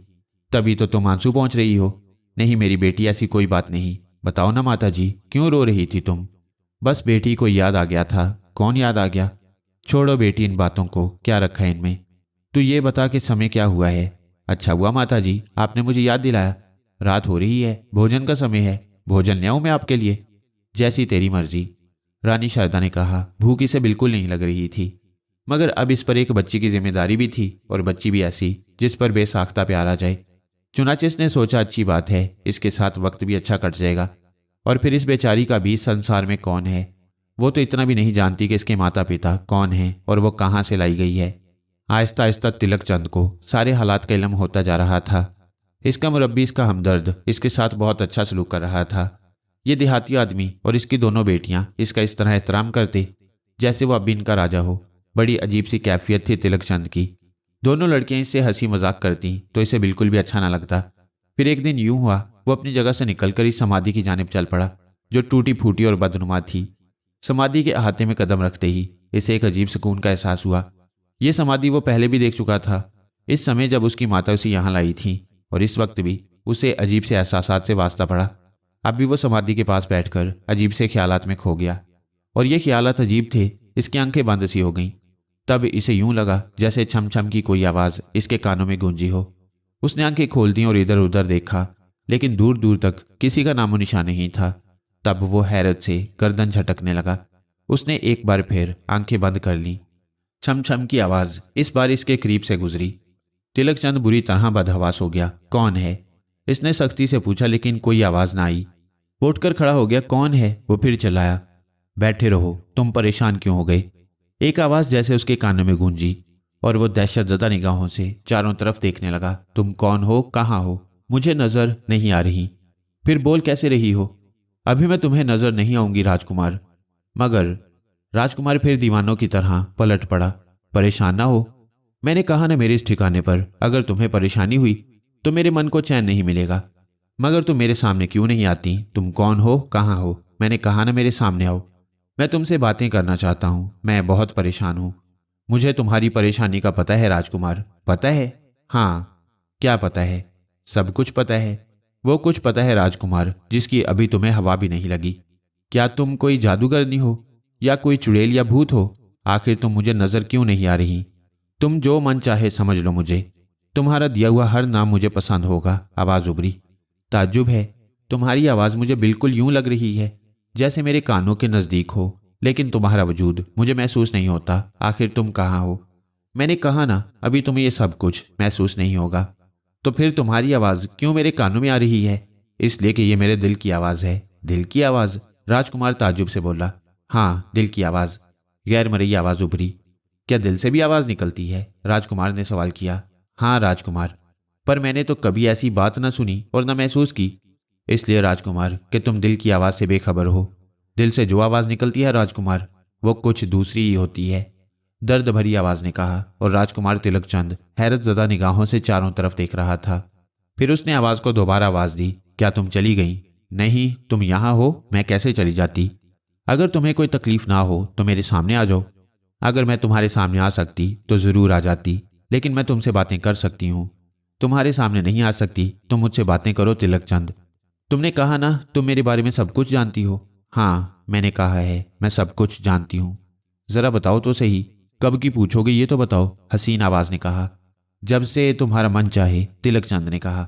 तभी तो तुम आंसू पहुंच रही हो। नहीं मेरी बेटी, ऐसी कोई बात नहीं। बताओ ना माता जी, क्यों रो रही थी तुम? बस बेटी को याद आ गया था। कौन याद आ गया? छोड़ो बेटी इन बातों को, क्या रखा है इनमें। तू ये बता कि समय क्या हुआ है? अच्छा हुआ माता जी, आपने मुझे याद दिलाया। रात हो रही है, भोजन का समय है। भोजन ले आऊं मैं आपके लिए? जैसी तेरी मर्जी, रानी शारदा ने कहा। भूख इसे बिल्कुल नहीं लग रही थी, मगर अब इस पर एक बच्ची की जिम्मेदारी भी थी, और बच्ची भी ऐसी जिस पर बेसाख्ता प्यार आ जाए। चुनाचे इसने सोचा, अच्छी बात है, इसके साथ वक्त भी अच्छा कट जाएगा। और फिर इस बेचारी का भी संसार में कौन है? वो तो इतना भी नहीं जानती कि इसके माता पिता कौन हैं और वो कहाँ से लाई गई है। आहिस्ता आहिस्ता तिलक चंद को सारे हालात का इल्म होता जा रहा था। इसका मुरब्बी, इसका हमदर्द इसके साथ बहुत अच्छा सलूक कर रहा था। ये देहाती आदमी और इसकी दोनों बेटियां इसका इस तरह एहतराम करते जैसे वो अब इनका राजा हो। बड़ी अजीब सी कैफियत थी तिलक चंद की। दोनों लड़कियां इससे हंसी मजाक करती तो इसे बिल्कुल भी अच्छा ना लगता। फिर एक दिन यूं हुआ, वो अपनी जगह से निकलकर इस समाधि की जानिब चल पड़ा जो टूटी फूटी और बदनुमा थी। समाधि के अहाते में कदम रखते ही इसे एक अजीब सुकून का एहसास हुआ। ये समाधि वो पहले भी देख चुका था, इस समय जब उसकी माता उसे यहाँ लाई थी, और इस वक्त भी उसे अजीब से एहसासात से वास्ता पड़ा। अब भी वो समाधि के पास बैठकर अजीब से ख्यालात में खो गया, और ये ख्यालात अजीब थे, इसकी आंखें बंद सी हो गईं। तब इसे यूं लगा जैसे छम छम की कोई आवाज़ इसके कानों में गूंजी हो। उसने आंखें खोल दी और इधर उधर देखा, लेकिन दूर दूर तक किसी का नामो निशान नहीं था। तब वो हैरत से गर्दन झटकने लगा। उसने एक बार फिर आंखें बंद कर ली। छम छम की आवाज़ इस बार इसके करीब से गुजरी। तिलकचंद बुरी तरह बदहवास हो गया। कौन है? इसने सख्ती से पूछा, लेकिन कोई आवाज़ ना आई। वो उठकर खड़ा हो गया। कौन है? वो फिर चिल्लाया। बैठे रहो, तुम परेशान क्यों हो गए? एक आवाज़ जैसे उसके कानों में गूंजी, और वो दहशतजदा निगाहों से चारों तरफ देखने लगा। तुम कौन हो? कहाँ हो? मुझे नजर नहीं आ रही। फिर बोल कैसे रही हो? अभी मैं तुम्हें नजर नहीं आऊंगी राजकुमार। मगर राजकुमार फिर दीवानों की तरह पलट पड़ा। परेशान ना हो, मैंने कहा ना मेरे इस ठिकाने पर अगर तुम्हें परेशानी हुई तो मेरे मन को चैन नहीं मिलेगा। मगर तुम मेरे सामने क्यों नहीं आती? तुम कौन हो? कहाँ हो? मैंने कहा ना मेरे सामने आओ। मैं तुमसे बातें करना चाहता हूं। मैं बहुत परेशान हूं। मुझे तुम्हारी परेशानी का पता है राजकुमार। पता है? हाँ। क्या पता है? सब कुछ पता है। वो कुछ पता है राजकुमार जिसकी अभी तुम्हें हवा भी नहीं लगी। क्या तुम कोई जादूगरनी हो या कोई चुड़ैल या भूत हो? आखिर तुम मुझे नजर क्यों नहीं आ रही? तुम जो मन चाहे समझ लो मुझे। तुम्हारा दिया हुआ हर नाम मुझे पसंद होगा। आवाज उभरी। ताज्जुब है, तुम्हारी आवाज मुझे बिल्कुल यूं लग रही है जैसे मेरे कानों के नजदीक हो, लेकिन तुम्हारा वजूद मुझे महसूस नहीं होता। आखिर तुम कहाँ हो? मैंने कहा ना, अभी तुम्हें ये सब कुछ महसूस नहीं होगा। तो फिर तुम्हारी आवाज क्यों मेरे कानों में आ रही है? इसलिए कि ये मेरे दिल की आवाज है। दिल की आवाज? राजकुमार ताज्जुब से बोला। हाँ, दिल की आवाज। गैर मरई आवाज उभरी। क्या दिल से भी आवाज निकलती है? राजकुमार ने सवाल किया। हाँ राजकुमार, पर मैंने तो कभी ऐसी बात ना सुनी और ना महसूस की। इसलिए राजकुमार कि तुम दिल की आवाज से बेखबर हो। दिल से जो आवाज निकलती है राजकुमार, वो कुछ दूसरी ही होती है। दर्द भरी आवाज ने कहा, और राजकुमार तिलकचंद हैरत ज़दा निगाहों से चारों तरफ देख रहा था। फिर उसने आवाज को दोबारा आवाज दी। क्या तुम चली गई? नहीं, तुम यहां हो। मैं कैसे चली जाती? अगर तुम्हें कोई तकलीफ ना हो तो मेरे सामने आ जाओ। अगर मैं तुम्हारे सामने आ सकती तो जरूर आ जाती, लेकिन मैं तुमसे बातें कर सकती हूँ। तुम्हारे सामने नहीं आ सकती। तुम मुझसे बातें करो तिलकचंद। तुमने कहा ना तुम मेरे बारे में सब कुछ जानती हो। हाँ, मैंने कहा है मैं सब कुछ जानती हूँ। जरा बताओ तो सही, कब की पूछोगे ये तो बताओ। हसीन आवाज ने कहा। जब से तुम्हारा मन चाहे, तिलकचंद ने कहा।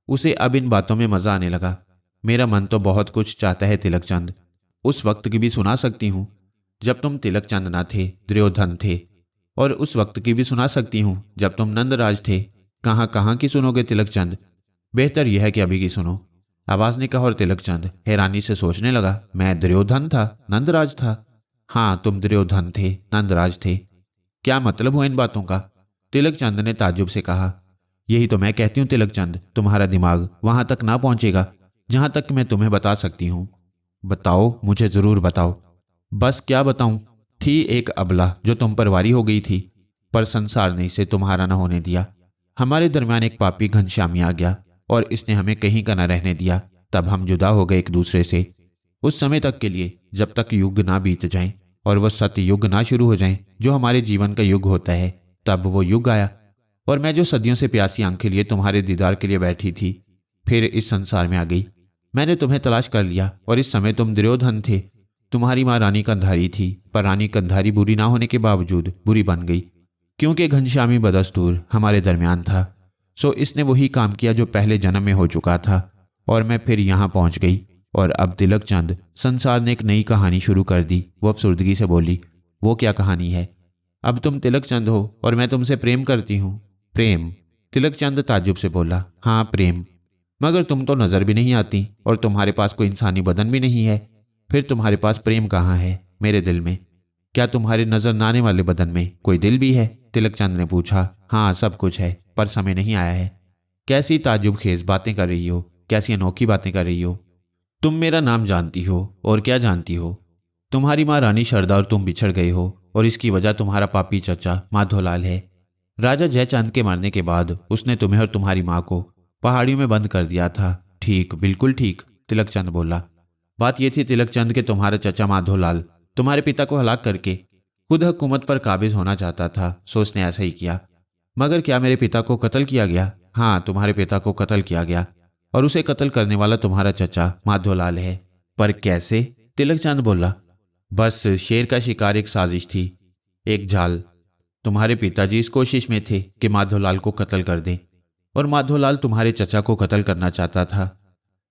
उसे अब इन बातों में मजा आने लगा। मेरा मन तो बहुत कुछ चाहता है तिलकचंद। उस वक्त की भी सुना सकती हूँ जब तुम तिलकचंद ना थे, दुर्योधन थे। और उस वक्त की भी सुना सकती हूँ जब तुम नंदराज थे। कहाँ कहाँ की सुनोगे तिलकचंद? बेहतर यह है कि अभी की सुनो, आवाज ने कहा। और तिलकचंद हैरानी से सोचने लगा। मैं दुर्योधन था, नंदराज था? हाँ, तुम दुर्योधन थे, नंदराज थे। क्या मतलब हुआ इन बातों का? तिलकचंद ने ताज्जुब से कहा। यही तो मैं कहती हूँ तिलकचंद, तुम्हारा दिमाग वहां तक ना पहुंचेगा जहां तक मैं तुम्हें बता सकती हूँ। बताओ, मुझे जरूर बताओ। बस क्या बताऊं? थी एक अबला जो तुम पर वारी हो गई थी, पर संसार ने इसे तुम्हारा न होने दिया। हमारे दरमियान एक पापी घनश्यामी आ गया और इसने हमें कहीं का न रहने दिया। तब हम जुदा हो गए एक दूसरे से, उस समय तक के लिए जब तक युग ना बीत जाए और वह सत्य युग ना शुरू हो जाए जो हमारे जीवन का युग होता है। तब वो युग आया और मैं जो सदियों से प्यासी आंखें लिए तुम्हारे दीदार के लिए बैठी थी, फिर इस संसार में आ गई। मैंने तुम्हें तलाश कर लिया और इस समय तुम दुर्योधन थे। तुम्हारी माँ रानी कंधारी थी, पर रानी कंधारी बुरी ना होने के बावजूद बुरी बन गई, क्योंकि घनश्यामी बदस्तूर हमारे दरमियान था। सो इसने वही काम किया जो पहले जन्म में हो चुका था, और मैं फिर यहाँ पहुँच गई। और अब तिलकचंद, संसार ने एक नई कहानी शुरू कर दी। वो अफसुर्दगी से बोली। वो क्या कहानी है? अब तुम तिलकचंद हो और मैं तुमसे प्रेम करती हूँ। प्रेम? तिलकचंद ताज्जुब से बोला। हाँ, प्रेम। मगर तुम तो नजर भी नहीं आती और तुम्हारे पास कोई इंसानी बदन भी नहीं है। फिर तुम्हारे पास प्रेम कहाँ है? मेरे दिल में। क्या तुम्हारे नजर न आने वाले बदन में कोई दिल भी है? तिलकचंद ने पूछा। हाँ, सब कुछ है, पर समय नहीं आया है। कैसी ताज्जुब खेज बातें कर रही हो, कैसी अनोखी बातें कर रही हो। तुम मेरा नाम जानती हो, और क्या जानती हो? तुम्हारी माँ रानी शारदा और तुम बिछड़ गए हो, और इसकी वजह तुम्हारा पापी चचा माधोलाल है। राजा जयचंद के मरने के बाद उसने तुम्हें और तुम्हारी माँ को पहाड़ियों में बंद कर दिया था। ठीक, बिल्कुल ठीक, तिलकचंद बोला। बात यह थी तिलकचंद के तुम्हारा चचा माधोलाल तुम्हारे पिता को हलाक करके खुद हुकूमत पर काबिज होना चाहता था, सो उसने ऐसा ही किया। मगर क्या मेरे पिता को कत्ल किया गया? हाँ, तुम्हारे पिता को कत्ल किया गया और उसे कत्ल करने वाला तुम्हारा चचा माधोलाल है। पर कैसे? तिलकचंद बोला। बस शेर का शिकार एक साजिश थी, एक जाल। तुम्हारे पिताजी इस कोशिश में थे कि माधोलाल को कत्ल कर दें और माधोलाल तुम्हारे चचा को कत्ल करना चाहता था।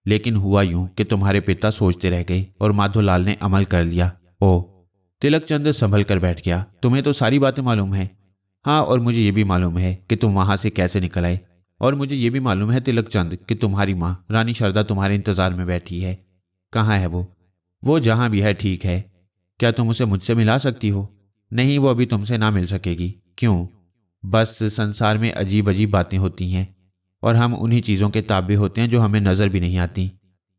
लेकिन हुआ यूं कि तुम्हारे पिता सोचते रह गए और माधोलाल ने अमल कर लिया। ओह, तिलकचंद संभल कर बैठ गया। तुम्हें तो सारी बातें मालूम है। हाँ, और मुझे ये भी मालूम है कि तुम वहां से कैसे निकल आए। और मुझे ये भी मालूम है तिलकचंद कि तुम्हारी माँ रानी शारदा तुम्हारे इंतजार में बैठी है। कहाँ है वो? वो जहां भी है ठीक है। क्या तुम उसे मुझसे मिला सकती हो? नहीं, वो अभी तुमसे ना मिल सकेगी। क्यों? बस संसार में अजीब अजीब बातें होती हैं और हम उन्हीं चीज़ों के ताबे होते हैं जो हमें नज़र भी नहीं आती,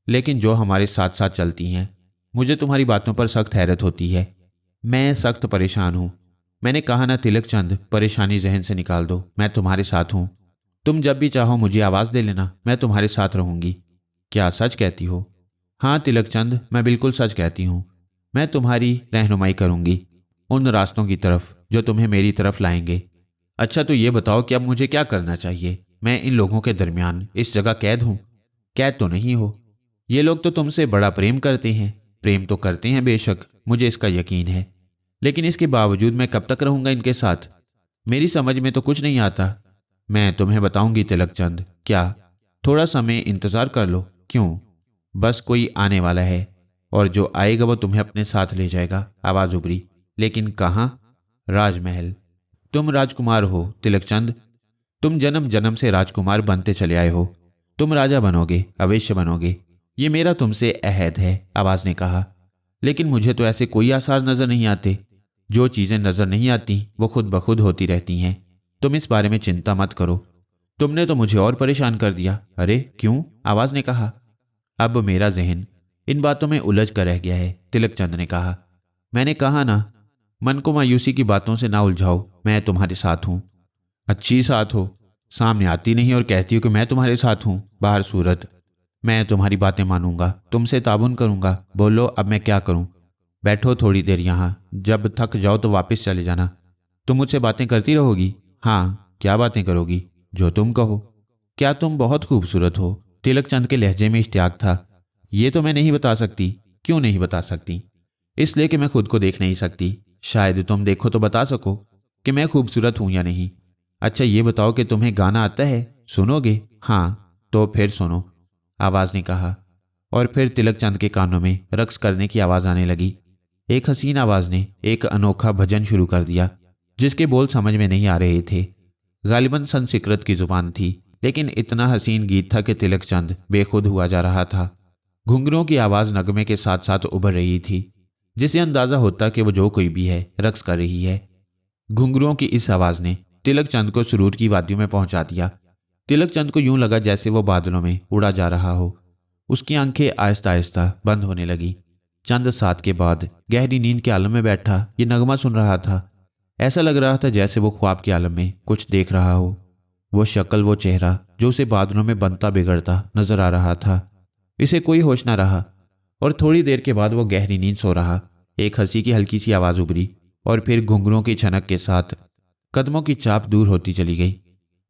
लेकिन जो हमारे साथ साथ चलती हैं। मुझे तुम्हारी बातों पर सख्त हैरत होती है। मैं सख्त परेशान हूँ। मैंने कहा ना तिलकचंद, परेशानी जहन से निकाल दो। मैं तुम्हारे साथ हूँ। तुम जब भी चाहो मुझे आवाज़ दे लेना, मैं तुम्हारे साथ रहूँगी। क्या सच कहती हो? हाँ तिलकचंद, मैं बिल्कुल सच कहती हूँ। मैं तुम्हारी रहनुमाई करूँगी उन रास्तों की तरफ जो तुम्हें मेरी तरफ लाएंगे। अच्छा, तो ये बताओ कि अब मुझे क्या करना चाहिए? मैं इन लोगों के दरमियान इस जगह कैद हूँ। कैद तो नहीं हो। ये लोग तो तुमसे बड़ा प्रेम करते हैं। प्रेम तो करते हैं बेशक, मुझे इसका यकीन है, लेकिन इसके बावजूद मैं कब तक रहूंगा इनके साथ? मेरी समझ में तो कुछ नहीं आता। मैं तुम्हें बताऊंगी तिलकचंद। क्या? थोड़ा समय इंतजार कर लो। क्यों? बस कोई आने वाला है और जो आएगा वो तुम्हें अपने साथ ले जाएगा। आवाज उभरी। लेकिन कहाँ? राजमहल। तुम राजकुमार हो तिलकचंद। तुम जन्म जन्म से राजकुमार बनते चले आए हो। तुम राजा बनोगे, अवश्य बनोगे। ये मेरा तुमसे अहद है, आवाज ने कहा। लेकिन मुझे तो ऐसे कोई आसार नजर नहीं आते। जो चीजें नजर नहीं आती वो खुद ब खुद होती रहती हैं। तुम इस बारे में चिंता मत करो। तुमने तो मुझे और परेशान कर दिया। अरे क्यों? आवाज ने कहा। अब मेरा जहन इन बातों में उलझ कर रह गया है, तिलकचंद ने कहा। मैंने कहा ना, मन को मायूसी की बातों से ना उलझाओ। मैं तुम्हारे साथ हूं। अच्छी साथ हो। सामने आती नहीं और कहती हो कि मैं तुम्हारे साथ हूं। बाहर सूरत। मैं तुम्हारी बातें मानूंगा, तुमसे ताबुन करूंगा। बोलो अब मैं क्या करूं? बैठो थोड़ी देर यहां, जब थक जाओ तो वापस चले जाना। तुम मुझसे बातें करती रहोगी? हाँ। क्या बातें करोगी? जो तुम कहो। क्या तुम बहुत खूबसूरत हो? तिलकचंद के लहजे में इश्तियाक था। ये तो मैं नहीं बता सकती। क्यों नहीं बता सकती? इसलिए कि मैं खुद को देख नहीं सकती। शायद तुम देखो तो बता सको कि मैं खूबसूरत हूं या नहीं। अच्छा ये बताओ कि तुम्हें गाना आता है? सुनोगे? हाँ। तो फिर सुनो, आवाज ने कहा। और फिर तिलकचंद के कानों में रक्स करने की आवाज आने लगी। एक हसीन आवाज ने एक अनोखा भजन शुरू कर दिया जिसके बोल समझ में नहीं आ रहे थे। गालिबन संस्कृत की जुबान थी, लेकिन इतना हसीन गीत था कि तिलकचंद बेखुद हुआ जा रहा था। घुंघरुओं की आवाज नगमे के साथ साथ उभर रही थी, जिससे अंदाजा होता कि वो जो कोई भी है रक्स कर रही है। घुंघरुओं की इस आवाज ने तिलकचंद को सुरूर की वादियों में पहुंचा दिया। तिलकचंद को यूं लगा जैसे वो बादलों में उड़ा जा रहा हो। उसकी आंखें आहिस्ता आहिस्ता बंद होने लगी। चंद साथ के बाद गहरी नींद के आलम में बैठा ये नगमा सुन रहा था। ऐसा लग रहा था जैसे वो ख्वाब के आलम में कुछ देख रहा हो। वो शक्ल, वो चेहरा जो उसे बादलों में बनता बिगड़ता नजर आ रहा था। इसे कोई होश न रहा और थोड़ी देर के बाद वो गहरी नींद सो रहा। एक हंसी की हल्की सी आवाज उभरी और फिर घुंघरुओं की छनक के साथ कदमों की चाप दूर होती चली गई।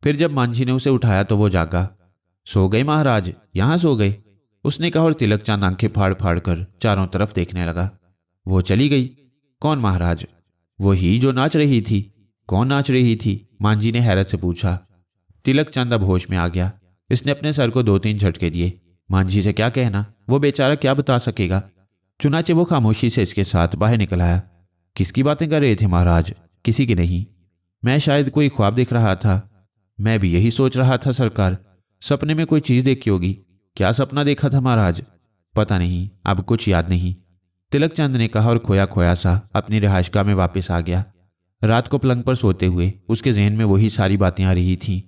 फिर जब मांझी ने उसे उठाया तो वो जागा। सो गए महाराज? यहां सो गए? उसने कहा और तिलकचंद आंखें फाड़ फाड़ कर चारों तरफ देखने लगा। वो चली गई? कौन महाराज? वो ही जो नाच रही थी। कौन नाच रही थी? मांझी ने हैरत से पूछा। तिलकचंद अब होश में आ गया। इसने अपने सर को 2-3 झटके दिए। मांझी से क्या कहना, वो बेचारा क्या बता सकेगा। चुनाचे वो खामोशी से इसके साथ बाहर निकल आया। किसकी बातें कर रहे थे महाराज? किसी की नहीं। मैं शायद कोई ख्वाब देख रहा था। मैं भी यही सोच रहा था सरकार। सपने में कोई चीज देखी होगी। क्या सपना देखा था महाराज? पता नहीं, अब कुछ याद नहीं, तिलकचंद ने कहा और खोया खोया सा अपनी रिहाइशगाह में वापस आ गया। रात को पलंग पर सोते हुए उसके जहन में वही सारी बातें आ रही थीं।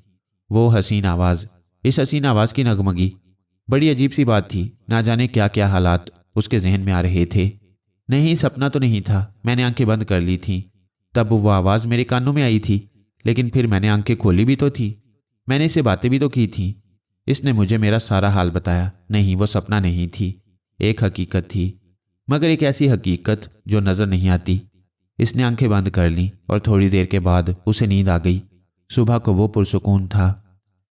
वो हसीन आवाज, इस हसीन आवाज की नगमगी। बड़ी अजीब सी बात थी। ना जाने क्या क्या हालात उसके जहन में आ रहे थे। नहीं, सपना तो नहीं था। मैंने आंखें बंद कर ली थी, तब वो आवाज मेरे कानों में आई थी, लेकिन फिर मैंने आंखें खोली भी तो थी, मैंने इससे बातें भी तो की थी। इसने मुझे मेरा सारा हाल बताया। नहीं, वो सपना नहीं थी, एक हकीकत थी, मगर एक ऐसी हकीकत जो नजर नहीं आती। इसने आंखें बंद कर लीं और थोड़ी देर के बाद उसे नींद आ गई। सुबह को वो पुरसुकून था।